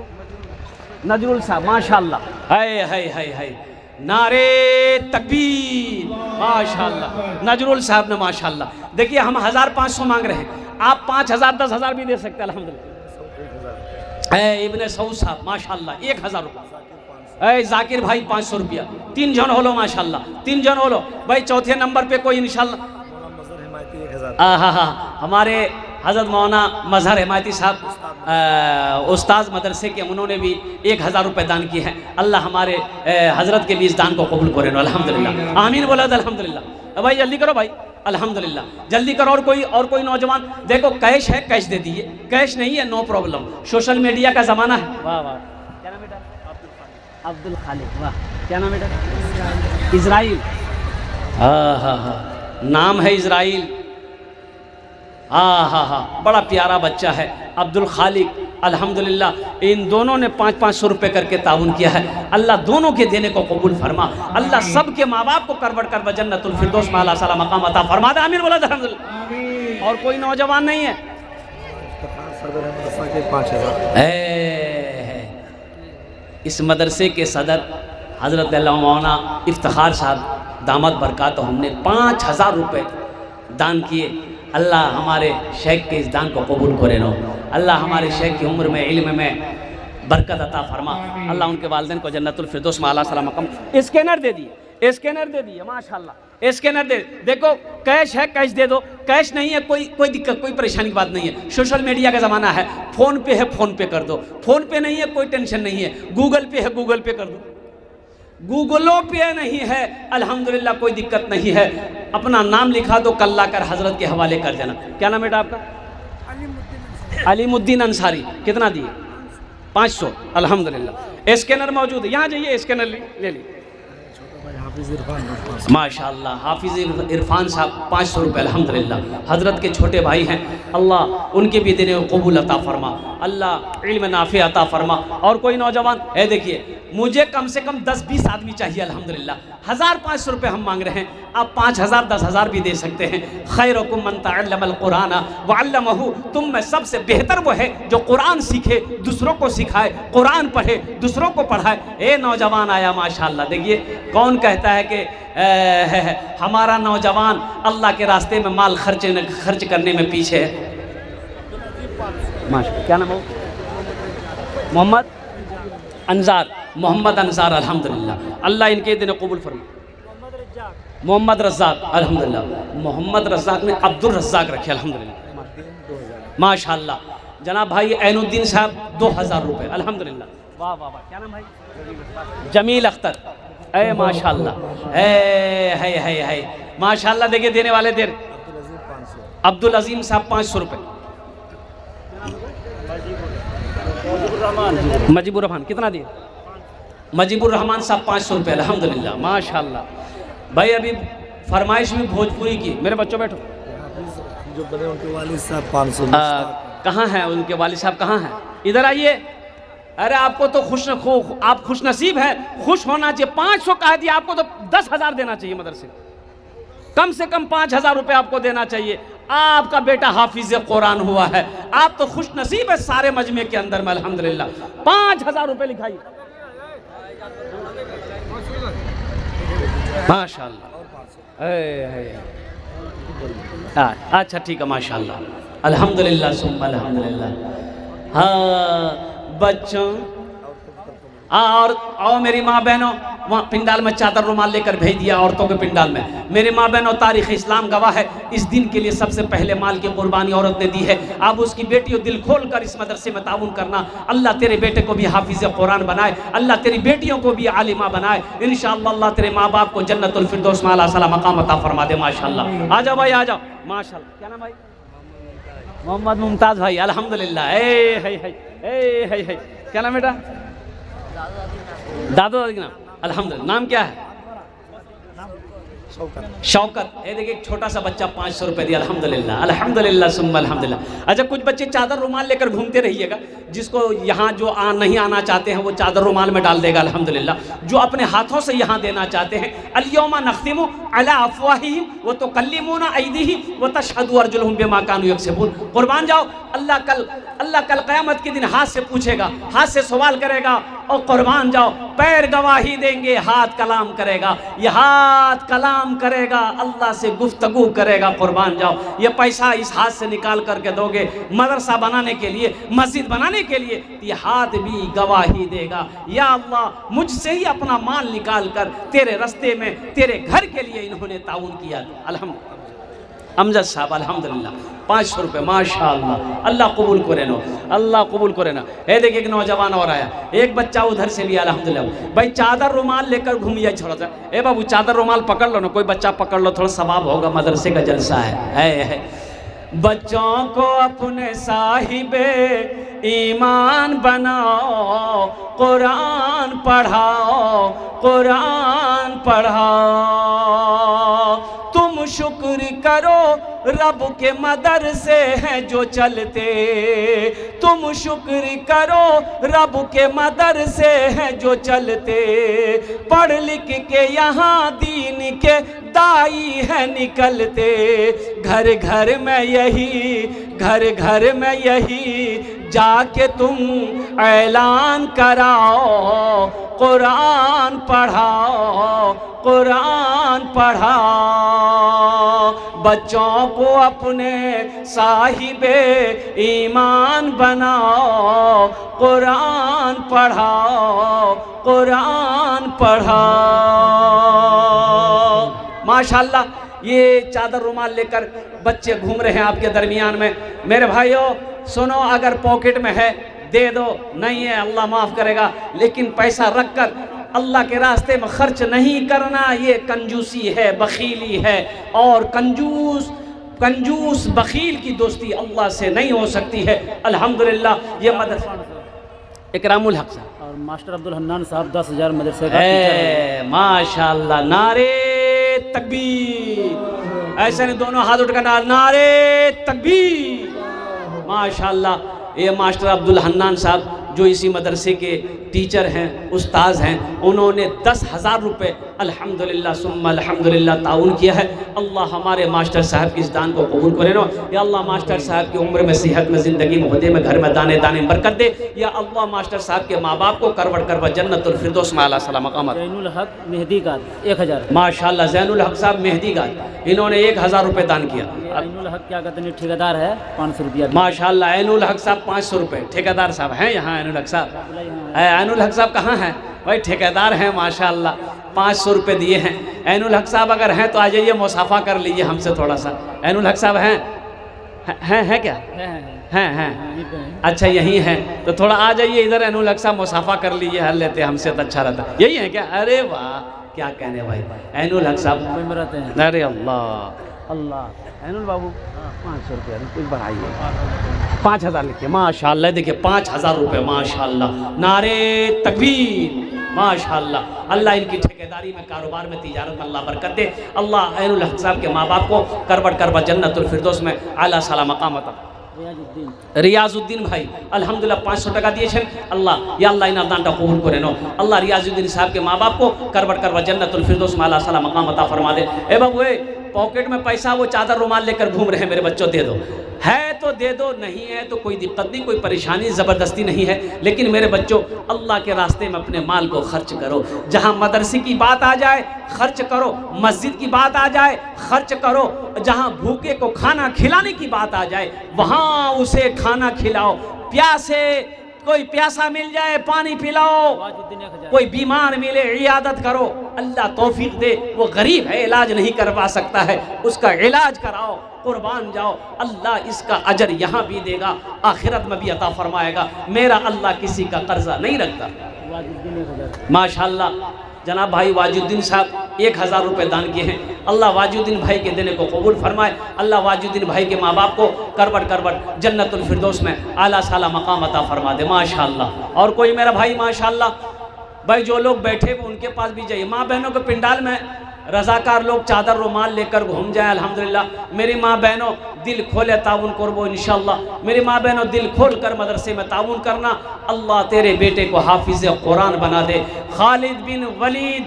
A: नजरुल साहब, माशाअल्लाह। है नारे तकबीर, माशाअल्लाह। नजरुल साहब ने माशाअल्लाह। देखिए हम 1500 मांग रहे हैं, आप 5000, 10,000 भी दे सकते हैं अल्हम्दुलिल्लाह। इब्ने सऊद साहब माशाअल्लाह 1000 रुपये। जाकिर भाई 500 रुपया। 3 जन हो लो माशाअल्लाह, 3 जन हो लो भाई। चौथे नंबर पे कोई इंशाअल्लाह, हाँ, हमारे हज़रत मौलाना मज़हर हिमायती साहब उस्ताद मदरसे के, उन्होंने भी 1000 रुपये दान किए हैं। अल्लाह हमारे हज़रत के भी इस दान को कबूल करे अल्हम्दुलिल्लाह, आमीन बोला अल्हम्दुलिल्लाह। भाई जल्दी करो भाई, अल्हम्दुलिल्लाह जल्दी करो। और कोई नौजवान, देखो कैश है, कैश दे दीजिए, कैश नहीं है नो प्रॉब्लम, सोशल मीडिया का ज़माना है। वाह, क्या नाम बेटा? अब्दुल खालिक, वाह, क्या नाम बेटा? इज़राइल, हाँ, नाम है इज़राइल, हाँ, बड़ा प्यारा बच्चा है अब्दुल खालिक। अल्हम्दुलिल्लाह इन दोनों ने 500 रुपये करके ताउन किया है। अल्लाह दोनों के देने को कबूल फरमा, अल्लाह सबके माँ बाप को करवट कर जन्नतुल फिरदौस में आला साला मकाम अता फरमा दे, आमीन बोला अल्हम्दुलिल्लाह। और कोई नौजवान नहीं है? इस मदरसे के सदर हज़रत मौलाना इफ्तिखार साहब दामद बरकात, हमने 5000 रुपये दान किए। अल्लाह हमारे शेख के इस दान को कबूल करे नो, अल्लाह हमारे शेख की उम्र में, इल्म में बरकत अता फरमा, अल्लाह उनके वालिदैन को जन्नतुल फिरदौस में आला साला मकाम। स्कैनर दे दिए माशाअल्लाह, स्कैनर दे। देखो कैश है, कैश दे दो, कैश नहीं है कोई दिक्कत, कोई परेशानी की बात नहीं है। सोशल मीडिया का ज़माना है, फ़ोन पे है, फ़ोन पे कर दो, फ़ोन पे नहीं है कोई टेंशन नहीं है, गूगल पे है, गूगल पे कर दो, गूगलों पे नहीं है अल्हम्दुलिल्लाह कोई दिक्कत नहीं है। अपना नाम लिखा दो, कल्ला कर हजरत के हवाले कर देना। क्या नाम बेटा आपका? अलीमुद्दीन अंसारी। कितना दिए? 500 अल्हम्दुलिल्लाह। स्कैनर मौजूद है, यहाँ जाइए स्कैनर ले ली। माशाअल्लाह हाफिज़ इरफान साहब 500 रुपये अल्हम्दुलिल्लाह। हज़रत के छोटे भाई हैं, अल्लाह उनके भी दिन कबूल अता फरमा, अल्लाह इल्म नाफे अता फरमा। और कोई नौजवान है, देखिए मुझे कम से कम 10-20 आदमी चाहिए अल्हम्दुलिल्लाह। 1500 रुपये हम मांग रहे हैं, आप 5000 10,000 भी दे सकते हैं। खैरुकुम मन तअल्लमल कुरान व अल्लमहु, तुम में सबसे बेहतर वो है जो कुरान सीखे, दूसरों को सिखाए, कुरान पढ़े, दूसरों को पढ़ाए। ए नौजवान आया माशाअल्लाह, देखिए कौन कहता है कि हमारा नौजवान अल्लाह के रास्ते में माल खर्च करने में पीछे है। माशा, क्या नाम हो? मोहम्मद अंसार अल्हम्दुलिल्लाह, अल्लाह इनके दिन कबूल फरमा। मोहम्मद रज़ाक अल्हम्दुलिल्लाह, मोहम्मद रज़ाक ने अब्दुल रज़ाक रखे अल्हम्दुलिल्लाह माशाअल्लाह। जनाब भाई ऐनुद्दीन साहब 2000 रुपये अल्हम्दुलिल्लाह। वाह वाह वाह, क्या नाम भाई? जमील अख्तर, ए माशाअल्लाह, है माशाअल्लाह। देखिए देने वाले देर अब्दुल अजीम साहब 500 रुपये। मजीबुर रहमान कितना दिए? मजीबुर रहमान साहब 500 रुपये अल्हम्दुलिल्लाह माशाअल्लाह। भाई अभी फरमाइश में भोजपुरी की, मेरे बच्चों बैठो। जो बड़े उनके वालिद साहब 500। कहाँ हैं उनके वालिद साहब, कहाँ हैं? इधर आइए। अरे आपको तो आप खुश नसीब हैं, खुश होना चाहिए। 500 कह दिया, आपको तो 10,000 देना चाहिए मदरसे, कम से कम 5,000 रुपये आपको देना चाहिए। आपका बेटा हाफिज कुरान हुआ है, आप तो खुश नसीब है सारे मजमे के अंदर में अल्हम्दुलिल्लाह। 5,000 रुपये लिखाइए माशाअल्लाह। अच्छा ठीक है माशाअल्लाह अल्हम्दुलिल्लाह सुम्मा अल्हम्दुलिल्लाह। हाँ बच्चों और आओ मेरी माँ बहनों, वहाँ पिंडाल में चादर रुमाल लेकर भेज दिया औरतों के पिंडाल में। मेरे माँ बहनों तारीख़ इस्लाम गवाह है, इस दिन के लिए सबसे पहले माल की कुर्बानी औरत ने दी है। अब उसकी बेटियों दिल खोल कर इस मदरसे में ताउन करना। अल्लाह तेरे बेटे को भी हाफिज़ कुरान बनाए, अल्लाह तेरी बेटियों को भी आलिमा बनाए इंशाअल्लाह। अल्लाह तेरे माँ बाप को जन्नतुल फिरदौस में आला सला मकाम अता फरमा दे माशाअल्लाह। आ जाओ भाई आ जाओ माशाअल्लाह। क्या नाम भाई? मोहम्मद मुमताज़ भाई अल्हम्दुलिल्लाह। है क्या नाम बेटा? दादा दादी का नाम अल्हम्दुलिल्लाह। नाम क्या है? शौकत। ये देखिए एक छोटा सा बच्चा 500 रुपये दिया अल्हम्दुलिल्लाह अल्हम्दुलिल्लाह सुम्मा अल्हम्दुलिल्लाह। अच्छा कुछ बच्चे चादर रुमाल लेकर घूमते रहिएगा, जिसको यहाँ जो नहीं आना चाहते हैं वो चादर रुमाल में डाल देगा अल्हम्दुलिल्लाह। जो अपने हाथों से यहाँ देना चाहते हैं, अल-यौमा नख्तिमु अला अफ़वाहिहिम व तुकल्लिमुना अयदीहिम व तशहदु अर्जुलुहुम बिमा कानू यक्सिबून। कुर्बान जाओ, अल्लाह कल क़यामत के दिन हाथ से पूछेगा, हाथ से सवाल करेगा। और कुर्बान जाओ, पैर गवाही देंगे, हाथ कलाम करेगा। ये हाथ कलाम करेगा, अल्लाह से गुफ्तगू करेगा। कुर्बान जाओ, ये पैसा इस हाथ से निकाल करके दोगे मदरसा बनाने के लिए, मस्जिद बनाने के लिए, ये हाथ भी गवाही देगा। या अल्लाह मुझसे ही अपना माल निकाल कर तेरे रास्ते में, तेरे घर के लिए इन्होंने ताउन किया। अल्हम्दुलिल्लाह। अमजद साहब अल्हम्दुलिल्लाह 500 रुपये माशाअल्लाह। अल्लाह कबूल करे नो, अल्लाह कबूल करे ना। ये देखिए एक नौजवान और आया, एक बच्चा उधर से भी अल्हम्दुलिल्लाह। भाई चादर रुमाल लेकर घूमिए थोड़ा सा। ए बाबू चादर रुमाल पकड़ लो ना, कोई बच्चा पकड़ लो, थोड़ा सवाब होगा, मदरसे का जलसा है। बच्चों को अपने साहिबे ईमान बनाओ, कुरान पढ़ाओ, कुरान पढ़ाओ। तुम शुक्र करो रब के मदरसे हैं जो चलते, तुम शुक्र करो रब के मदरसे हैं जो चलते। पढ़ लिख के यहाँ दीन के दाई है निकलते। घर घर में यही जाके तुम ऐलान कराओ, कुरान पढ़ाओ, कुरान पढ़ाओ। बच्चों को अपने साहिबे ईमान बनाओ, कुरान पढ़ाओ, कुरान पढ़ाओ। माशाअल्लाह ये चादर रुमाल लेकर बच्चे घूम रहे हैं आपके दरमियान में। मेरे भाइयों सुनो, अगर पॉकेट में है दे दो, नहीं है अल्लाह माफ़ करेगा, लेकिन पैसा रख कर अल्लाह के रास्ते में खर्च नहीं करना, ये कंजूसी है, बखीली है। और कंजूस बखील की दोस्ती अल्लाह से नहीं हो सकती है। अल्हम्दुलिल्लाह ये मदरसा इकरामुल हक साहब।
B: और मास्टर अब्दुल हन्नान साहब 10,000 मदरसे का टीचर है।
A: माशाल्लाह, नारे तकबीर, ऐसे नहीं दोनों हाथ उठकर नारे तकबीर। माशाल्लाह, ये मास्टर अब्दुल हन्नान साहब जो इसी मदरसे के टीचर हैं, उस्ताद हैं, उन्होंने 10,000 रुपये अल्हम्दुलिल्लाह सुम्मा अल्हम्दुलिल्लाह ताउन किया है। अल्लाह हमारे मास्टर साहब की इस दान को कबूल करे ना। या अल्लाह मास्टर साहब की उम्र में, सेहत में, ज़िंदगी में, उहदे में, घर में दाने दाने बरकत दे। या अल्लाह मास्टर साहब के माँ बाप को करवट करवट जन्नतुल फिरदौस में आला सला मकामत।
B: जैनुल हक मेहदी का 1,000।
A: माशाल्लाह, ज़ैनुल हक साहब मेहदी का इन्होंने 1,000 रुपये दान किया।
B: जैनुल हक क्या कहते हैं, ठेकेदार है, 500 रुपया।
A: माशाल्लाह, ऐनुल हक साहब 500 रुपये ठेकेदार साहब हैं यहाँ। ऐनुल हक साहब, ऐनुल हक साहब कहाँ हैं भाई? ठेकेदार हैं माशाल्लाह, 500 रुपये दिए हैं। ऐनुल हक साहब अगर हैं तो आ जाइए, मुसाफा कर लीजिए हमसे थोड़ा सा। ऐनुल हक साहब हैं क्या? हैं। अच्छा यही हैं तो थोड़ा आ जाइए इधर। ऐनुल हक साहब मुसाफा कर लीजिए, हल लेते हमसे तो अच्छा रहता। यही है क्या? अरे वाह, क्या कहने भाई। ऐनुल हक साहब
B: मुंबई में रहते हैं।
A: अरे अल्लाह अल्लाह। ऐनुल बाबू 500 रुपये कुछ बढ़ाइए, 5,000 लिखिए। माशाल्लाह, देखिए 5,000 रुपये। माशाल्लाह, नारे तकबीर। माशाल्लाह, अल्लाह इनकी ठेकेदारी में, कारोबार में, तिजारत में अल्लाह बरकत दे। अल्लाह ऐनुल हक साहब के माँ बाप को करबट करबट जन्नतुल फिरदौस में आला साला मकाम अता। रियाजुद्दीन भाई अल्हम्दुलिल्लाह 500 টাকা দিয়েছেন। আল্লাহ ইয়া আল্লাহ ইনার দানটা কবুল করে নাও। আল্লাহ रियाजुद्दीन साहब के माँ बाप को करबट करबट जन्नतुल फिरदौस में आला साला मकाम अता फरमा दे। ए बाबू, पॉकेट में पैसा, वो चादर रुमाल लेकर घूम रहे हैं मेरे बच्चों, दे दो। है तो दे दो, नहीं है तो कोई दिक्कत नहीं, कोई परेशानी ज़बरदस्ती नहीं है। लेकिन मेरे बच्चों, अल्लाह के रास्ते में अपने माल को खर्च करो। जहाँ मदरसे की बात आ जाए खर्च करो, मस्जिद की बात आ जाए खर्च करो, जहाँ भूखे को खाना खिलाने की बात आ जाए वहाँ उसे खाना खिलाओ। प्यासे कोई प्यासा मिल जाए पानी पिलाओ, कोई बीमार मिले इयादत करो। अल्लाह तौफीक दे, वो गरीब है, इलाज नहीं करवा सकता है, उसका इलाज कराओ, कुर्बान जाओ। अल्लाह इसका अजर यहाँ भी देगा, आखिरत में भी अता फरमाएगा। मेरा अल्लाह किसी का कर्जा नहीं रखता। माशाल्लाह, जनाब भाई वाजुद्दीन साहब 1,000 रुपये दान किए हैं। अल्लाह वाजुद्दीन भाई के देने को कबूल फरमाए। अल्लाह वाजुद्दीन भाई के माँ बाप को करबट करबट जन्नतुल फिरदौस में आला साला मकाम अता फरमा दे। माशाल्लाह। और कोई मेरा भाई माशाल्लाह, भाई जो लोग बैठे हुए उनके पास भी जाइए। माँ बहनों के पिंडाल में रज़ाकार लोग चादर रुमाल लेकर घूम जाए। अल्हम्दुलिल्लाह, मेरी माँ बहनों दिल खोले ताउन करबो इंशाअल्लाह। मेरी माँ बहनों दिल खोल कर मदरसे में ताउन करना। अल्लाह तेरे बेटे को हाफिज़ कुरान बना दे। खालिद बिन वलीद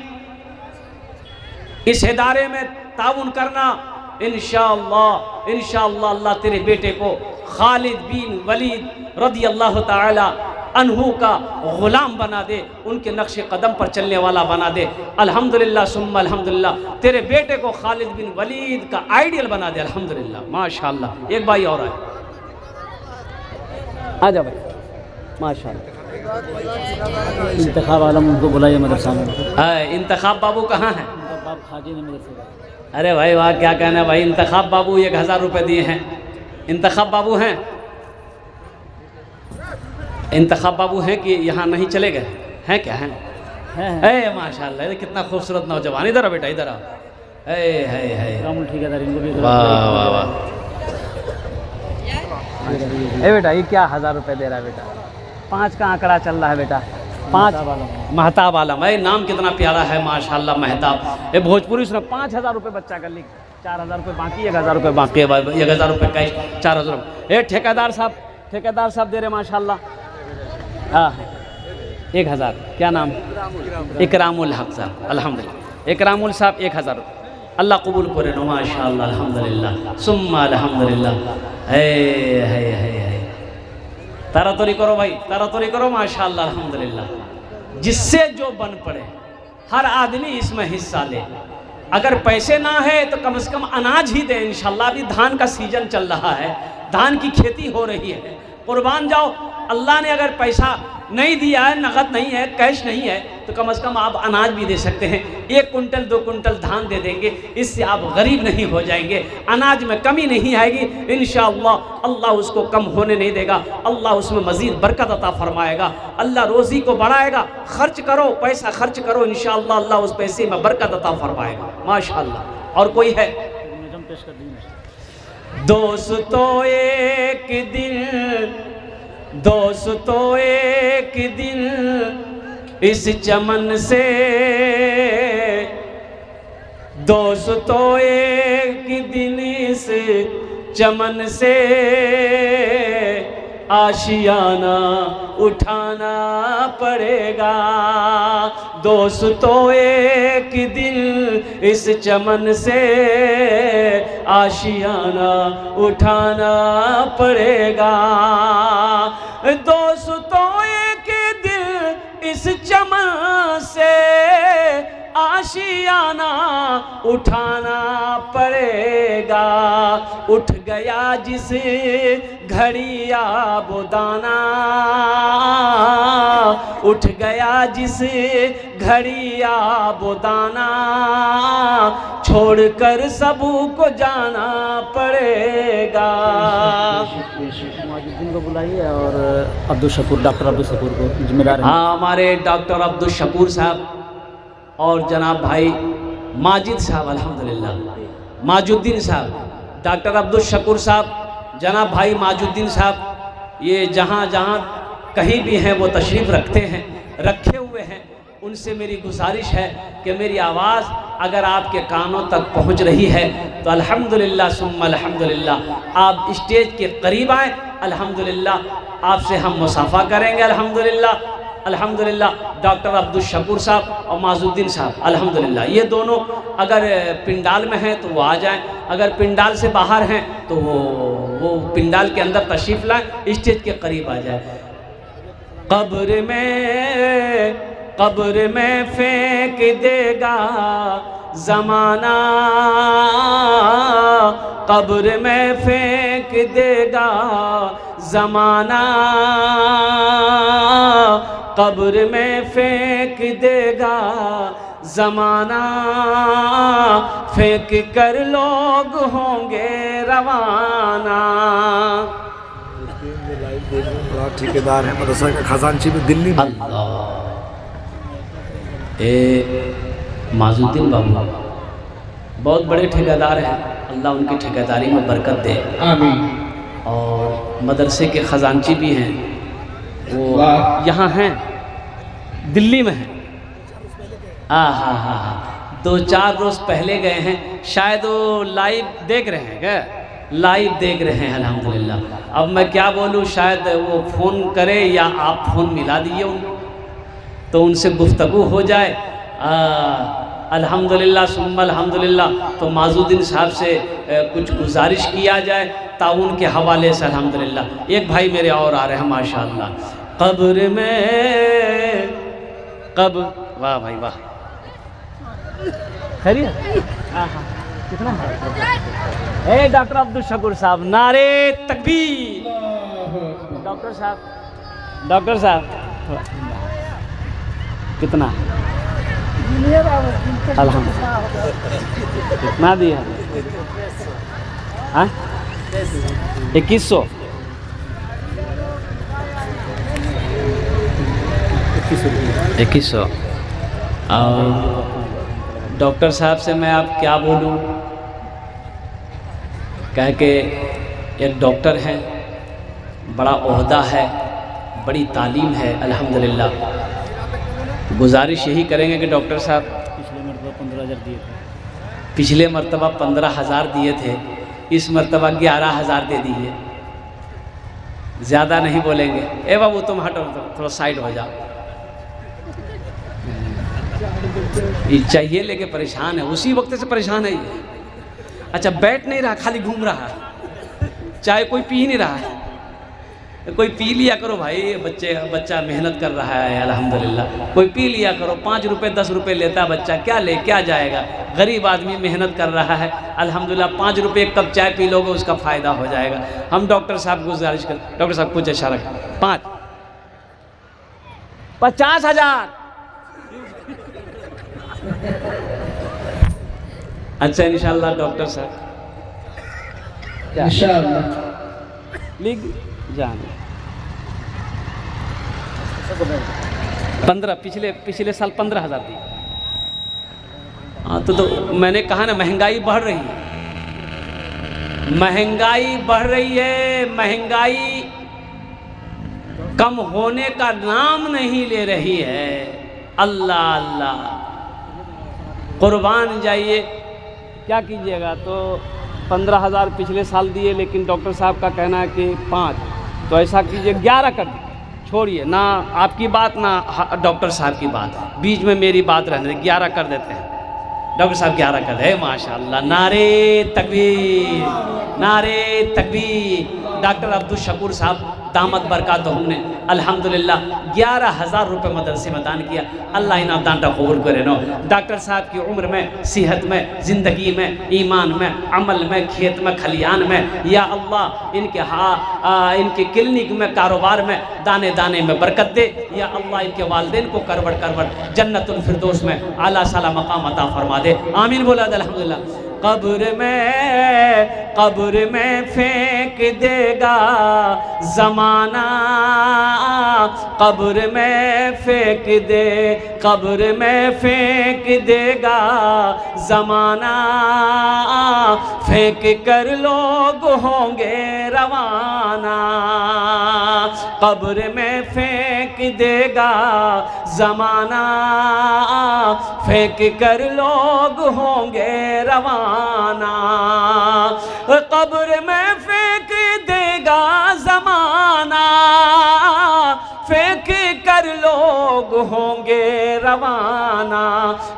A: इस इदारे में ताउन करना इंशाअल्लाह। इंशाअल्लाह अल्लाह तेरे बेटे को खालिद बिन वलीद रज़ी अल्लाह ताला अनहु का ग़ुलाम बना दे, उनके नक्शे कदम पर चलने वाला बना दे। अल्हम्दुलिल्लाह सुम्मा अल्हम्दुलिल्लाह, तेरे बेटे को खालिद बिन वलीद का आइडियल बना दे। अल्हम्दुलिल्लाह माशाल्लाह। एक भाई और आ जा भाई, माशाल्लाह।
B: इंतखाब आलम उनको बुलाइए मदरसा में।
A: इंतखाब बाबू कहाँ हैं?
B: खाजी ने मदरसे।
A: अरे भाई वाह, क्या कहना है भाई। इंतखाब बाबू 1,000 रुपये दिए हैं। इंतखाब बाबू हैं, इंतखाब बाबू हैं कि यहाँ नहीं चले गए हैं? क्या हैं? है माशाल्लाह, कितना खूबसूरत नौजवान। इधर आ बेटा, इधर आ। है
B: ठेकेदार, इनको भी
A: वाह वाह वाह। ए बेटा, ये क्या 1,000 रुपये दे रहा है बेटा? 5 का आंकड़ा चल रहा है बेटा। 5 महताब आलम। भाई नाम कितना प्यारा है माशाल्लाह, महताब। ये भोजपुरी सुना। 5,000 रुपये बच्चा का लिख, 4,000 रुपये बाकी, 1,000 रुपये बाकी है। 1,000 रुपये कैश, 4,000 रुपये। ठेकेदार साहब दे रहे माशाल्लाह। हाँ 1,000। क्या नाम? इकरामुल हक साहब। अल्हम्दुलिल्लाह इकरामुल साहब 1,000 रुपये। अल्लाह कबूल करे नो माशाल्लाह। अल्हम्दुलिल्लाह सुम्मा अल्हम्दुलिल्लाह। है तारातोरी करो भाई, तारातोरी करो माशाल्लाह। अल्हम्दुलिल्लाह, जिससे जो बन पड़े हर आदमी इसमें हिस्सा ले। अगर पैसे ना है तो कम से कम अनाज ही दे इंशाल्लाह। अभी धान का सीजन चल रहा है, धान की खेती हो रही है, कुर्बान जाओ। अल्लाह ने अगर पैसा नहीं दिया है, नगद नहीं है, कैश नहीं है, तो कम से कम आप अनाज भी दे सकते हैं। 1 कुंटल 2 कुंटल धान दे देंगे, इससे आप गरीब नहीं हो जाएंगे, अनाज में कमी नहीं आएगी इंशाअल्लाह। अल्लाह उसको कम होने नहीं देगा, अल्लाह उसमें मज़ीद बरकत अता फरमाएगा, अल्लाह रोज़ी को बढ़ाएगा। खर्च करो, पैसा खर्च करो, इंशाअल्लाह अल्लाह उस पैसे में बरकत अता फरमाएगा माशाअल्लाह। और कोई है? दोस्तों एक दिन दोस्तों एक दिन इस चमन से, दोस्तों एक दिन इस चमन से आशियाना उठाना पड़ेगा। दोस्तों एक दिन इस चमन से आशियाना उठाना पड़ेगा। दोस्तों एक दिन इस चमन से आशियाना उठाना पड़ेगा। उठ गया जिस घड़ी आबोदाना, उठ गया जिस घड़ी आबोदाना, छोड़कर सबको जाना पड़ेगा।
B: माजुद्दीन को बुलाइए और अब्दुल शकूर, डॉक्टर अब्दुल शकूर को जिम्मेदार है।
A: हाँ, हमारे डॉक्टर अब्दुल शकूर साहब और जनाब भाई माजिद साहब, अल्हम्दुलिल्लाह, माजुद्दीन साहब, डॉक्टर अब्दुल शकूर साहब, जनाब भाई माजुद्दीन साहब, ये जहाँ जहाँ कहीं भी हैं वो तशरीफ़ रखते हैं, रखे हुए हैं। उनसे मेरी गुजारिश है कि मेरी आवाज़ अगर आपके कानों तक पहुंच रही है तो अल्हम्दुलिल्लाह सुम्मा अल्हम्दुलिल्लाह आप स्टेज के करीब आएँ। अल्हम्दुलिल्लाह आपसे हम मुसाफा करेंगे। अल्हम्दुलिल्लाह अल्हम्दुलिल्लाह डॉक्टर अब्दुल शकूर साहब और माजुद्दीन साहब, अल्हम्दुलिल्लाह ये दोनों अगर पिंडाल में हैं तो वो आ जाएं, अगर पिंडाल से बाहर हैं तो वो पिंडाल के अंदर तशरीफ़ लाएं, स्टेज के करीब आ जाए। कब्र में फेंक देगा ज़माना, कब्र में फेंक देगा ज़माना, कब्र में फेंक देगा ज़माना, फेंक कर लोग होंगे रवाना।
C: ठेकेदार है मदरसा का खजांची में दिल्ली में।
A: माजुद्दीन बाबू बहुत बड़े ठेकेदार हैं, अल्लाह उनकी ठेकेदारी में बरकत दे, आमीन। और मदरसे के ख़जांची भी हैं, वो यहाँ हैं, दिल्ली में हैं। हाँ, 2-4 रोज़ पहले गए हैं, शायद वो लाइव देख रहे हैं क्या? लाइव देख रहे हैं अल्हम्दुलिल्लाह। अब मैं क्या बोलूँ, शायद वो फ़ोन करे या आप फ़ोन मिला दीजिए उनको तो उनसे गुफ्तगू हो जाए। अल्हम्दुलिल्लाह सुम्मा अल्हम्दुलिल्लाह। तो माजुद्दीन साहब से कुछ गुजारिश किया जाए ताउन के हवाले से। अल्हम्दुलिल्लाह एक भाई मेरे और आ रहे हैं माशाअल्लाह। कब्र में वाह भाई वाह, खैरियत? कितना है? डॉक्टर अब्दुल शकूर साहब, नारे तकबीर। डॉक्टर साहब कितना? अल्हम्दुलिल्लाह। कितना दिया? 2100। और डॉक्टर साहब से मैं आप क्या बोलूँ, कह के एक डॉक्टर हैं, बड़ा ओहदा है, बड़ी तालीम है अल्हम्दुलिल्लाह। गुजारिश यही करेंगे कि डॉक्टर साहब पिछले मरतबा 15,000 दिए थे, इस मरतबा 11,000 दे दिए। ज़्यादा नहीं बोलेंगे। ए बाबू तुम हटो, थोड़ा साइड हो जाओ। ये चाहिए लेके परेशान है, उसी वक्त से परेशान है ये। अच्छा बैठ नहीं रहा, खाली घूम रहा है, चाय कोई पी नहीं रहा है। कोई पी लिया करो भाई, बच्चा मेहनत कर रहा है अल्हम्दुलिल्लाह, कोई पी लिया करो। 5 रुपये 10 रुपये लेता बच्चा, क्या जाएगा? गरीब आदमी मेहनत कर रहा है अल्हम्दुलिल्लाह। 5 रुपये एक कप चाय पी लोगे उसका फ़ायदा हो जाएगा। हम डॉक्टर साहब को गुजारिश कर, डॉक्टर साहब कुछ इशारा 50,000। अच्छा इंशाल्लाह डॉक्टर साहब इंशाल्लाह लिख जाने 15 पिछले साल 15,000 दी। हाँ तो मैंने कहा ना महंगाई बढ़ रही है, महंगाई बढ़ रही है, महंगाई कम होने का नाम नहीं ले रही है। अल्लाह अल्लाह, कुर्बान जाइए। क्या कीजिएगा, तो 15,000 पिछले साल दिए, लेकिन डॉक्टर साहब का कहना है कि 5, तो ऐसा कीजिए 11 कर दीजिए। छोड़िए ना आपकी बात ना डॉक्टर साहब की बात, बीच में मेरी बात रहने, 11 कर देते हैं। डॉक्टर साहब 11 कर दे, माशाअल्लाह, नारे तकबीर, नारे तकबीर। डॉक्टर अब्दुल शकूर साहब दामद बरकातहुम ने अल्हम्दुलिल्लाह 11,000 रुपये मदरसे में दान किया। अल्लाह इना दानटा कबूल करे नो। डॉक्टर साहब की उम्र में, सेहत में, ज़िंदगी में, ईमान में, अमल में, खेत में, खलियान में, या अल्लाह इनके क्लिनिक में, कारोबार में, दाने दाने में बरकत दे। या अल्लाह इनके वालिदैन को करवट करवट जन्नतुल फिरदौस में आला साला मकाम अता फरमा दे। आमीन बोला अल्हम्दुलिल्लाह। कब्र में फेंक देगा ज़माना, कब्र में फेंक दे, कब्र में फेंक देगा ज़माना, फेंक कर लोग होंगे रवाना। कब्र में फेंक देगा ज़माना, फेंक कर लोग होंगे रवाना। कब्र में फेंक देगा ज़माना, फेंक कर लोग होंगे रवाना।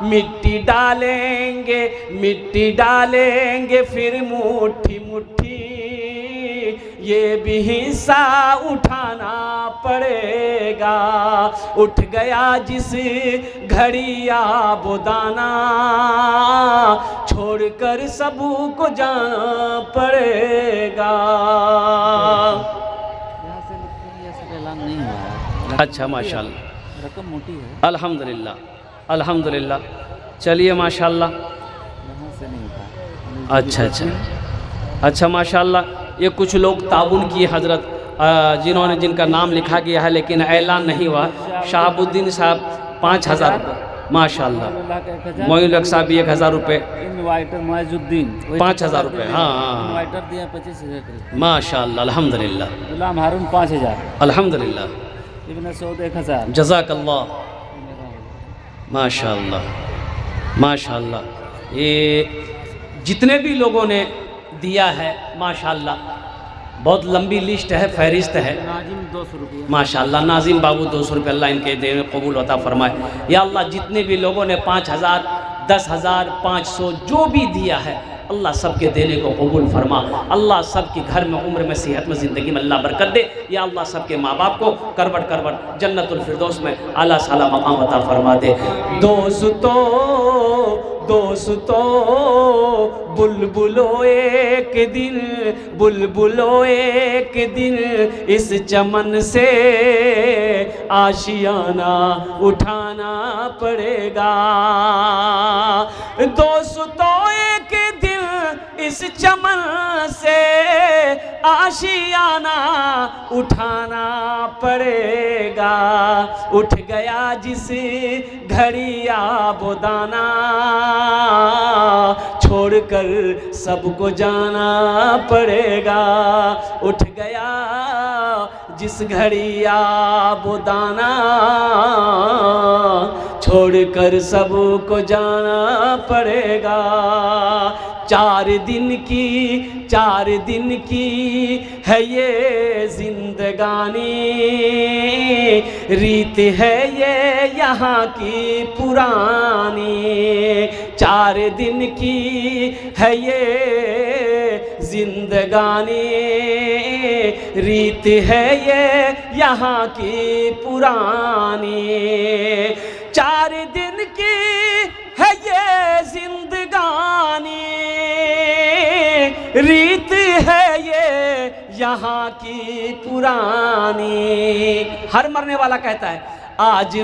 A: मिट्टी डालेंगे, मिट्टी डालेंगे फिर मुट्ठी मुट्ठी, ये भी हिस्सा उठाना पड़ेगा। उठ गया जिस घड़िया बुदाना, छोड़कर सबको जाना पड़ेगा।
B: यहाँ से ये सब ऐलान नहीं हुआ है।
A: अच्छा माशाल्लाह,
B: रकम मोटी है,
A: अल्हम्दुलिल्लाह अल्हम्दुलिल्लाह। चलिए माशाल्लाह,
B: यहाँ से नहीं था।
A: अच्छा अच्छा अच्छा माशाल्लाह। ये कुछ लोग ताउन किए हज़रत, जिन्होंने जिनका नाम लिखा गया है लेकिन ऐलान नहीं हुआ। शहाबुद्दीन साहब 5,000 रुपये, माशाल्लाह। मोइन साहब भी 1,000 रुपये,
B: इनवाइटर मुआजुद्दीन
A: 5,000 रुपये, हाँ हाँ,
B: इनवाइटर दिया 25,000,
A: माशाल्लाह अल्हम्दुलिल्लाह
B: गुलाम हारून 5,000,
A: अल्हम्दुलिल्लाह,
B: इब्न सऊद 1,000।
A: जज़ाकल्लाह, माशाल्लाह माशाल्लाह। ये जितने भी लोगों ने दिया है माशाल्लाह, बहुत लंबी लिस्ट है, फहरिस्त है।
B: नाजिम 200 रुपये,
A: माशाल्लाह। नाजिम बाबू 200 रुपये, अल्लाह इनके देने कबूल अता फरमाए। या अल्लाह जितने भी लोगों ने 5,000, 10,000, 500 जो भी दिया है, अल्लाह सबके देने को कबूल फरमा। अल्लाह सबके घर में, उम्र में, सेहत में, ज़िंदगी में अल्लाह बरकत दे। या अल्लाह सबके माँ बाप को करवट करवट जन्नतुल फिरदौस में आला साला मकाम अता फरमा दे। दोस्तों बुलबुलो एक दिन, बुलबुलो एक दिन इस चमन से आशियाना उठाना पड़ेगा। दोस्तों एक दिन इस चमन से आशियाना उठाना पड़ेगा। उठ गया जिस घड़िया बुदाना, छोड़कर सबको जाना पड़ेगा। उठ गया जिस घड़िया बुदाना, छोड़कर सबको जाना पड़ेगा। 4 दिन की है ये जिंदगानी, रीत है ये यहाँ की पुरानी। 4 दिन की है ये जिंदगानी, रीत है ये यहाँ की पुरानी। 4 दिन की है ये जिंदगानी, रीत है ये यहाँ की पुरानी। हर मरने वाला कहता है आज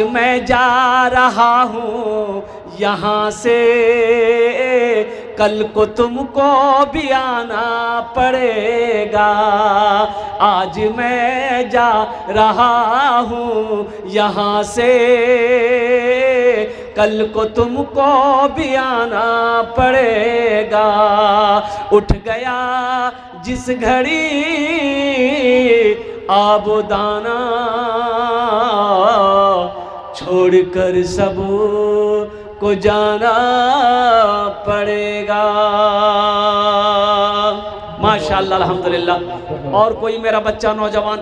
A: मैं जा रहा हूँ यहाँ से, कल को तुमको भी आना पड़ेगा। आज मैं जा रहा हूँ यहाँ से, कल को तुमको भी आना पड़ेगा। उठ गया जिस घड़ी आबोदाना, छोड़कर सब को जाना पड़ेगा। माशाअल्लाह अल्हम्दुलिल्लाह। और कोई मेरा बच्चा नौजवान,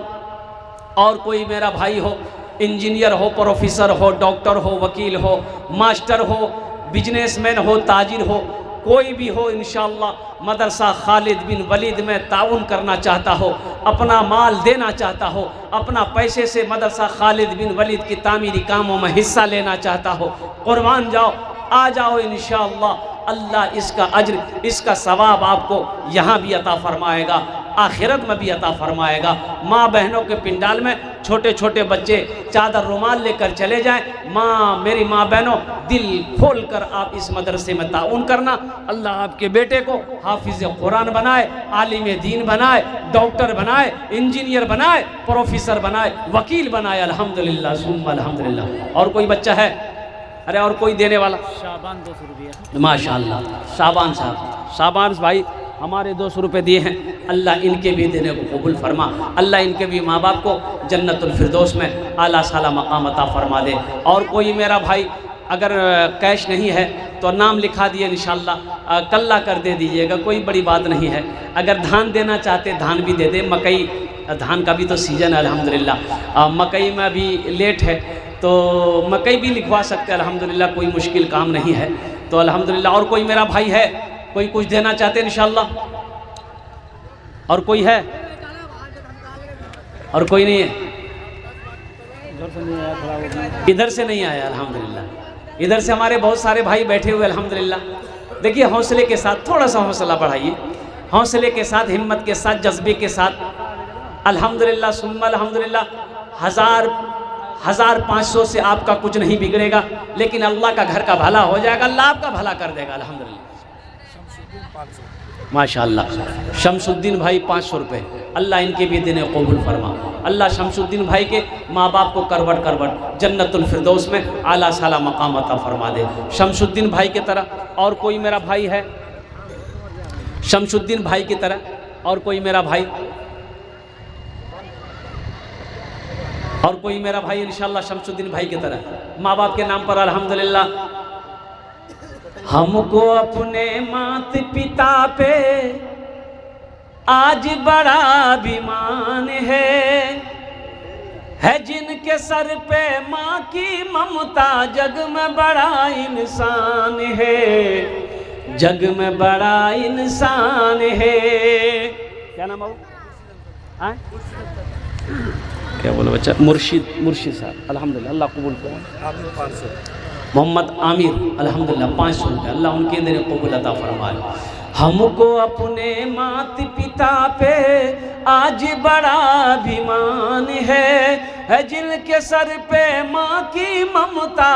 A: और कोई मेरा भाई हो, इंजीनियर हो, प्रोफेसर हो, डॉक्टर हो, वकील हो, मास्टर हो, बिजनेसमैन हो, ताजिर हो, कोई भी हो, इंशाअल्लाह मदरसा खालिद बिन वलीद में ताउन करना चाहता हो, अपना माल देना चाहता हो, अपना पैसे से मदरसा खालिद बिन वलीद की तामीरी कामों में हिस्सा लेना चाहता हो, कुर्बान जाओ, आ जाओ इंशाअल्लाह। अल्लाह इसका अज्र, इसका सवाब आपको यहाँ भी अता फरमाएगा, आखिरत में भी अता फरमाएगा। माँ बहनों के पिंडाल में छोटे छोटे बच्चे चादर रुमाल लेकर चले जाएं। मेरी माँ बहनों, दिल खोल कर आप इस मदरसे में ताउन करना। अल्लाह आपके बेटे को हाफिज कुरान बनाए, आलिम दीन बनाए, डॉक्टर बनाए, इंजीनियर बनाए, प्रोफेसर बनाए, वकील बनाए। अल्हम्दुलिल्लाह सुम्मा अल्हम्दुलिल्लाह। और कोई बच्चा है? अरे और कोई देने वाला?
B: शाबान 200 रुपया।
A: माशाअल्लाह, शाबान साहब, शाबान भाई हमारे 200 रुपये दिए हैं। अल्लाह इनके भी देने को कबूल फरमा। अल्लाह इनके भी माँ बाप को जन्नतुल फिरदौस में आला साला मकाम अता फरमा दे। और कोई मेरा भाई अगर कैश नहीं है तो नाम लिखा दिए इंशाअल्लाह, कल्ला कर दे दीजिएगा, कोई बड़ी बात नहीं है। अगर धान देना चाहते धान भी दे दे। मकई, धान का भी तो सीज़न है अल्हम्दुलिल्लाह। मकई में अभी लेट है तो मकई भी लिखवा सकते हैं अल्हम्दुलिल्लाह, कोई मुश्किल काम नहीं है तो अल्हम्दुलिल्लाह। और कोई मेरा भाई है, कोई कुछ देना चाहते हैं इंशाअल्लाह? और कोई है? और कोई नहीं है? इधर से नहीं आया अल्हम्दुलिल्लाह। इधर से हमारे बहुत सारे भाई बैठे हुए अल्हम्दुलिल्लाह। देखिए हौसले के साथ, थोड़ा सा हौसला बढ़ाइए, हौसले के साथ, हिम्मत के साथ, जज्बे के साथ। अल्हम्दुलिल्लाह सुम्मा अल्हम्दुलिल्लाह। 1500 से आपका कुछ नहीं बिगड़ेगा, लेकिन अल्लाह का घर का भला हो जाएगा, अल्लाह आपका भला कर देगा अल्हम्दुलिल्लाह। माशाअल्लाह। शमसुद्दीन भाई 500 रुपये, अल्लाह इनके भी देने कबूल फरमा। अल्लाह शमसुद्दीन भाई के माँ बाप को करवट करवट जन्नतुल फिरदौस में आला साला मकाम अता फरमा दे। शमसुद्दीन भाई की तरह और कोई मेरा भाई है? शमसुद्दीन भाई की तरह और कोई मेरा भाई? और कोई मेरा भाई इंशाअल्लाह शमसुद्दीन भाई की तरह माँ बाप के नाम पर अल्हम्दुलिल्लाह। हमको अपने मात पिता पे आज बड़ा अभिमान है जिनके सर पे माँ की ममता, जग में बड़ा इंसान है, जग में बड़ा इंसान है। क्या नाम है? क्या बोलो बच्चा? मुर्शिद साहब अल्हम्दुलिल्लाह, अल्लाह कबूल करे। मोहम्मद आमिर अल्हम्दुलिल्लाह 500 रुपये, अल्लाह उनके देने कबूल अता फरमाए। हमको अपने माता पिता पे आज बड़ा अभिमान है जिनके सर पे माँ की ममता,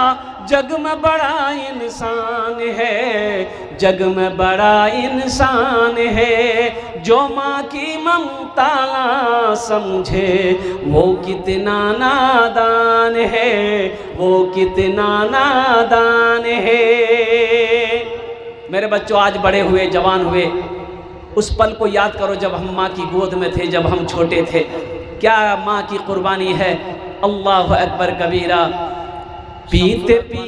A: जग में बड़ा इंसान है, जग में बड़ा इंसान है। जो माँ की ममता ना समझे वो कितना नादान है, वो कितना नादान है। मेरे बच्चों आज बड़े हुए, जवान हुए, उस पल को याद करो जब हम माँ की गोद में थे, जब हम छोटे थे। क्या माँ की कुर्बानी है। अल्लाह अकबर कबीरा। पीते पी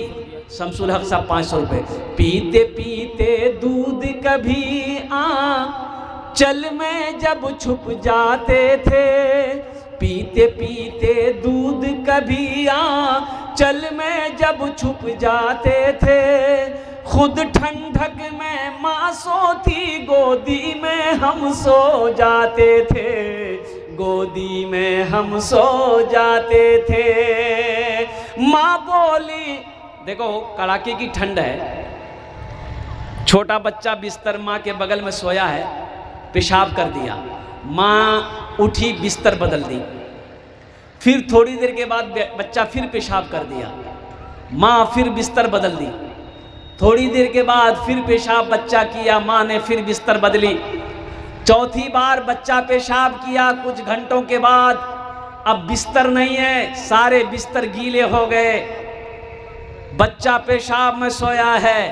A: शमसुल हक साहब 500 रुपये। पीते पीते दूध कभी चल में जब छुप जाते थे, पीते पीते दूध कभी चल में जब छुप जाते थे। खुद ठंडक में माँ सोती, गोदी में हम सो जाते थे, गोदी में हम सो जाते थे। माँ बोली, देखो कड़ाके की ठंड है, छोटा बच्चा बिस्तर माँ के बगल में सोया है, पेशाब कर दिया, माँ उठी बिस्तर बदल दी, फिर थोड़ी देर के बाद बच्चा फिर पेशाब कर दिया, माँ फिर बिस्तर बदल दी। थोड़ी देर के बाद फिर पेशाब बच्चा किया, माँ ने फिर बिस्तर बदली। चौथी बार बच्चा पेशाब किया कुछ घंटों के बाद, अब बिस्तर नहीं है, सारे बिस्तर गीले हो गए, बच्चा पेशाब में सोया है।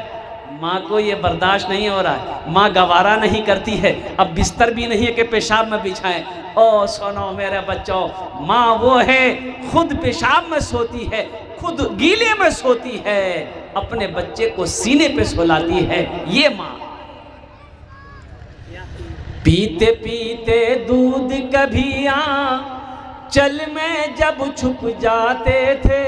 A: माँ को ये बर्दाश्त नहीं हो रहा है, माँ गवारा नहीं करती है, अब बिस्तर भी नहीं है कि पेशाब में बिछाएं। ओ सुनो मेरे बच्चों, माँ वो है खुद पेशाब में सोती है, खुद गीले में सोती है, अपने बच्चे को सीने पे सुलाती है ये माँ। पीते पीते दूध कभी चल में जब छुप जाते थे,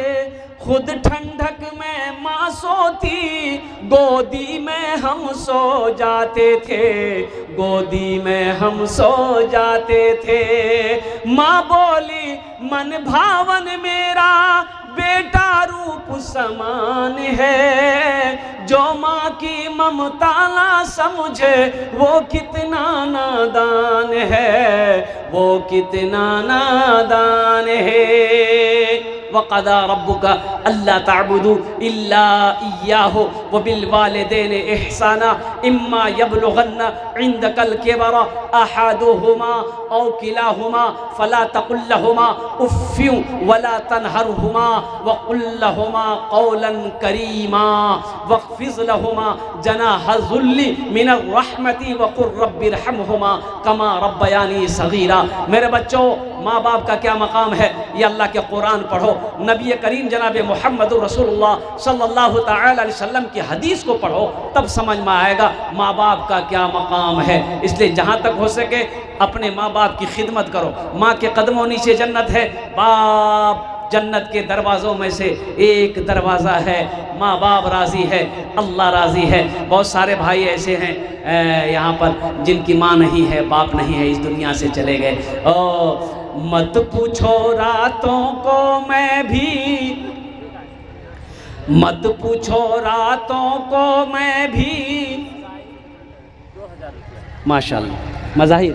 A: खुद ठंडक में माँ सोती, गोदी में हम सो जाते थे, गोदी में हम सो जाते थे। माँ बोली मन भावन मेरा बेटा रूप समान है, जो माँ की ममता ना समझे वो कितना नादान है, वो कितना नादान है। वक़दा रब्बुका अल्ला ताबुदू इल्ला इय्याहु व बिल वालिदैनि इहसाना इम्मा यबलुगन्ना इंदकल किबरा अहदुहुमा औ किलाहुमा फला तकुल लहुमा उफ्फिन वला तनहरहुमा व कुल लहुमा कौलन करीमा वख्फिज़ लहुमा जनाह ज़ुल्ली मिनर रहमति व कुर रब्बिरहमहुमा कमा रब्बयानी सगीरा। मेरे बच्चों, माँ बाप का क्या मकाम है, ये अल्लाह के कुरान पढ़ो, नबी करीम जनाब मोहम्मद रसूलुल्लाह सल्लल्लाहु ताला अलैहि वसल्लम की हदीस को पढ़ो, तब समझ में आएगा माँ बाप का क्या मकाम है। इसलिए जहाँ तक हो सके अपने माँ बाप की खिदमत करो। माँ के कदमों नीचे जन्नत है, बाप जन्नत के दरवाज़ों में से एक दरवाज़ा है, माँ बाप राज़ी है, अल्लाह राज़ी है। बहुत सारे भाई ऐसे हैं यहाँ पर जिनकी माँ नहीं है, बाप नहीं है, इस दुनिया से चले गए। ओ मत पूछो रातों को मैं भी, मत पूछो रातों को मैं भी। माशाल्लाह मज़ाहिर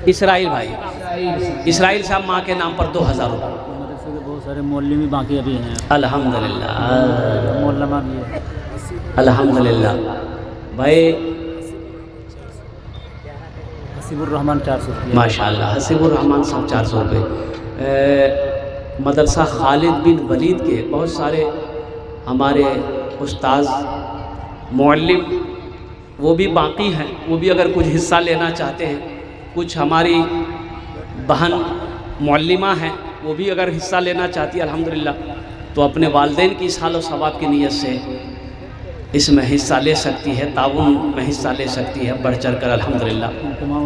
A: इसराइल भाई, इसराइल साहब माँ के नाम पर 2000 रुपये।
B: मदरसे के बहुत सारे मोहल्ले भी बाकी अभी हैं,
A: अल्हम्दुलिल्लाह,
B: मोहल्ला भी है।
A: अल्हम्दुलिल्लाह भाई।
B: हसीबुर्रहमान 400 रुपये,
A: माशाल्लाह हसीबुर्रहमान साहब 400 रुपये। मदरसा खालिद बिन वलीद के बहुत सारे हमारे उस्ताद मुअल्लिम वो भी बाकी हैं, वो भी अगर कुछ हिस्सा लेना चाहते हैं, कुछ हमारी बहन मुअल्लिमा हैं वो भी अगर हिस्सा लेना चाहती है अल्हम्दुलिल्लाह, तो अपने वालिदैन की साल और सवाब की नीयत से इसमें हिस्सा ले सकती है, ताउन में हिस्सा ले सकती है बढ़ चढ़ कर अल्हम्दुलिल्लाह।
B: तमाम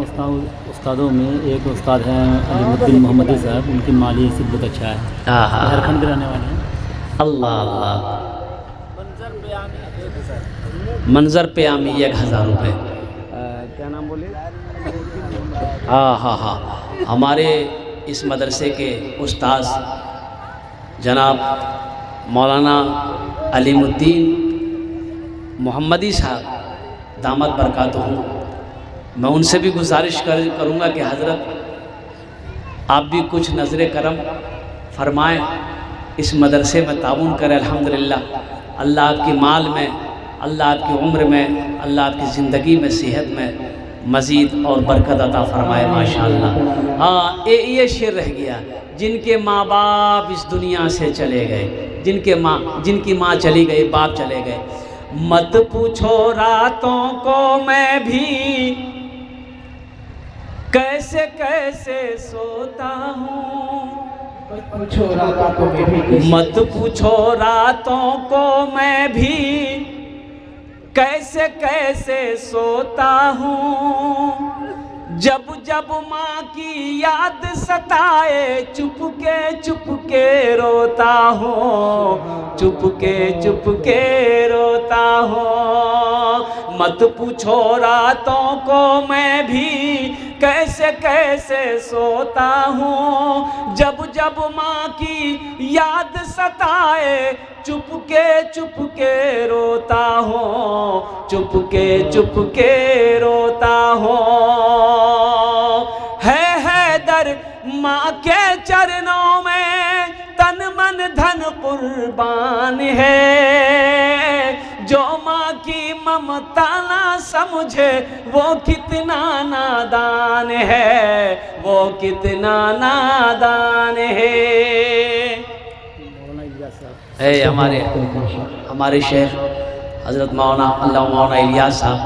B: उस्तादों में एक उस्ताद हैं अलीमुद्दीन मोहम्मदी साहब, उनकी माली हिस्सा बहुत अच्छा है, झारखंड के रहने वाले हैं।
A: अल्लाह अल्लाह। मंजर पे आमी 1000 रुपये। क्या नाम बोले? हाँ, हमारे इस मदरसे के उस्ताद जनाब मौलाना अलीमुद्दीन मोहम्मदी साहब दामद बरकातहू, मैं उनसे भी गुजारिश करूँगा कि हज़रत आप भी कुछ नज़र करम फरमाएं, इस मदरसे में ताउन करें। अल्हम्दुलिल्लाह अल्लाह आपकी माल में, अल्लाह आपकी उम्र में, अल्लाह आपकी ज़िंदगी में, सेहत में मज़ीद और बरकत अता फरमाए माशाअल्लाह। हाँ, ये शेर रह गया, जिनके माँ बाप इस दुनिया से चले गए, जिनकी माँ चली गई, बाप चले गए, मत पूछो रातों को मैं भी कैसे कैसे सोता हूँ, मत पूछो रातों को मैं भी कैसे कैसे सोता हूँ, जब जब माँ की याद सताए चुपके रोता हूँ, चुपके रोता हूँ। मत पूछो रातों को मैं भी कैसे कैसे सोता हूँ, जब जब माँ की याद सताए चुपके रोता हूँ, चुपके रोता हूँ। है दर माँ के चरणों में तन मन धन कुर्बान है। जो माँ की ममता ना समझे वो कितना नादान है, वो कितना नादान है। हमारे शेख हज़रत मौलाना अल्लाह मौलाना इलियास साहब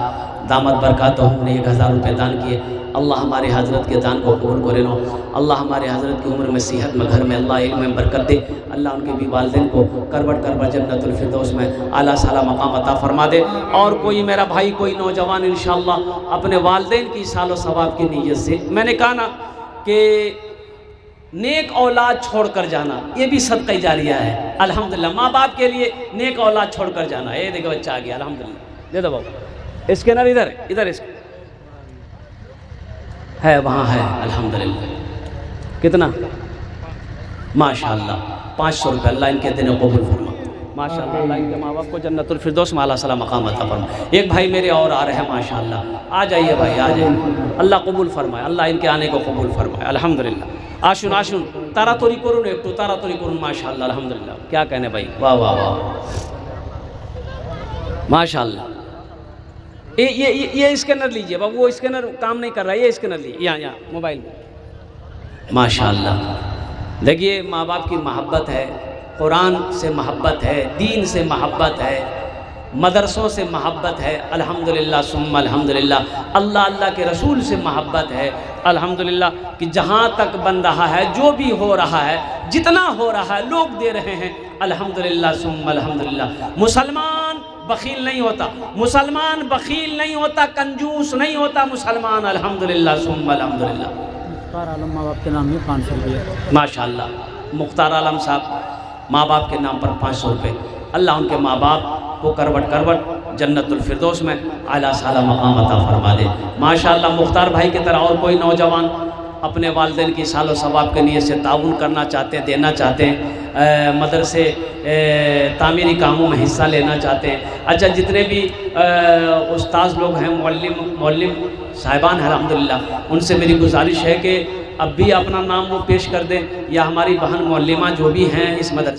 A: दामद बरकातहू ने 1000 रुपये दान किए। अल्लाह हमारे हज़रत के दान को कबूल करे लो। अल्लाह हमारे हज़रत की उम्र में, सेहत में, घर में अल्लाह इल्म में बरकत दे। अल्लाह उनके भी वालिदैन को करवट करवट जन्नतुल फिरदौस में आला साला मकाम अता फरमा दे। और कोई मेरा भाई, कोई नौजवान इंशाअल्लाह अपने वालिदैन की सालो सवाब की नीयत से, मैंने कहा ना कि नेक औलाद छोड़कर जाना ये भी सदका जारिया है। अल्हम्दुलिल्लाह माँ बाप के लिए नेक औलाद छोड़कर जाना। ये देखो बच्चा आ गया, अल्हम्दुलिल्लाह। दे दो बाबू स्कैनर, इधर इधर है, वहाँ है। अल्हम्दुलिल्लाह कितना माशाअल्लाह 500 रुपये। अल्लाह इनके दिन कबूल फरमा माशाअल्लाह। अल्लाह इनके माँ बाप को जन्नतुल फिरदौस में आला साला मकाम अता फरमा। एक भाई मेरे और आ रहे हैं माशाअल्लाह, आ जाइए भाई, आ जाइए। अल्लाह कबूल फरमाए, अल्लाह इनके आने को कबूल फरमाए। अल्हम्दुलिल्लाह। आशुन आशुन तारातोरी करुन, एक तो तारातोरी करुन माशाअल्लाह। अल्हम्दुलिल्लाह, क्या कहने भाई, वाह वाह वाह माशाअल्लाह। ये स्कैनर लीजिए बाबू, वो स्कैनर काम नहीं कर रहा है, ये स्कैनर लीजिए यहाँ मोबाइल में माशाअल्लाह। देखिए माँ बाप की मोहब्बत है, कुरान से मोहब्बत है, दीन से मोहब्बत है, मदरसों से मोहब्बत है। अल्हम्दुलिल्लाह सुम्मा अल्हम्दुलिल्लाह। अल्लाह अल्लाह के रसूल से मोहब्बत है। अल्हम्दुलिल्लाह कि जहाँ तक बन रहा है, जो भी हो रहा है, जितना हो रहा है लोग दे रहे हैं। अल्हम्दुलिल्लाह सुम्मा अल्हम्दुलिल्लाह। मुसलमान बखील नहीं होता, मुसलमान बखील नहीं होता, कंजूस नहीं होता मुसलमान। अल्हम्दुलिल्लाह सुम्मा अल्हम्दुलिल्लाह।
B: मुख्तार आलम माँ बाप के नाम में 500 रुपये
A: माशाअल्लाह। मुख्तार आलम साहब माँ बाप के नाम पर 500 रुपये। अल्लाह उनके माँ बाप को करवट करवट जन्नतुल फिरदौस में आला साला मकाम अता फरमा दे माशाअल्लाह। मुख्तार भाई की तरह और कोई नौजवान अपने वालिदैन की सालो सवाब के लिए से ताउन करना चाहते हैं, देना चाहते हैं, मदरसे तामीरी कामों में हिस्सा लेना चाहते हैं। अच्छा, जितने भी उस्ताद लोग हैं, मौल्लिम साहिबान हैं, अल्हम्दुलिल्लाह, उनसे मेरी गुजारिश है कि अब भी अपना नाम वो पेश कर दें, या हमारी बहन मौल्लिमा जो भी हैं इस मदरसे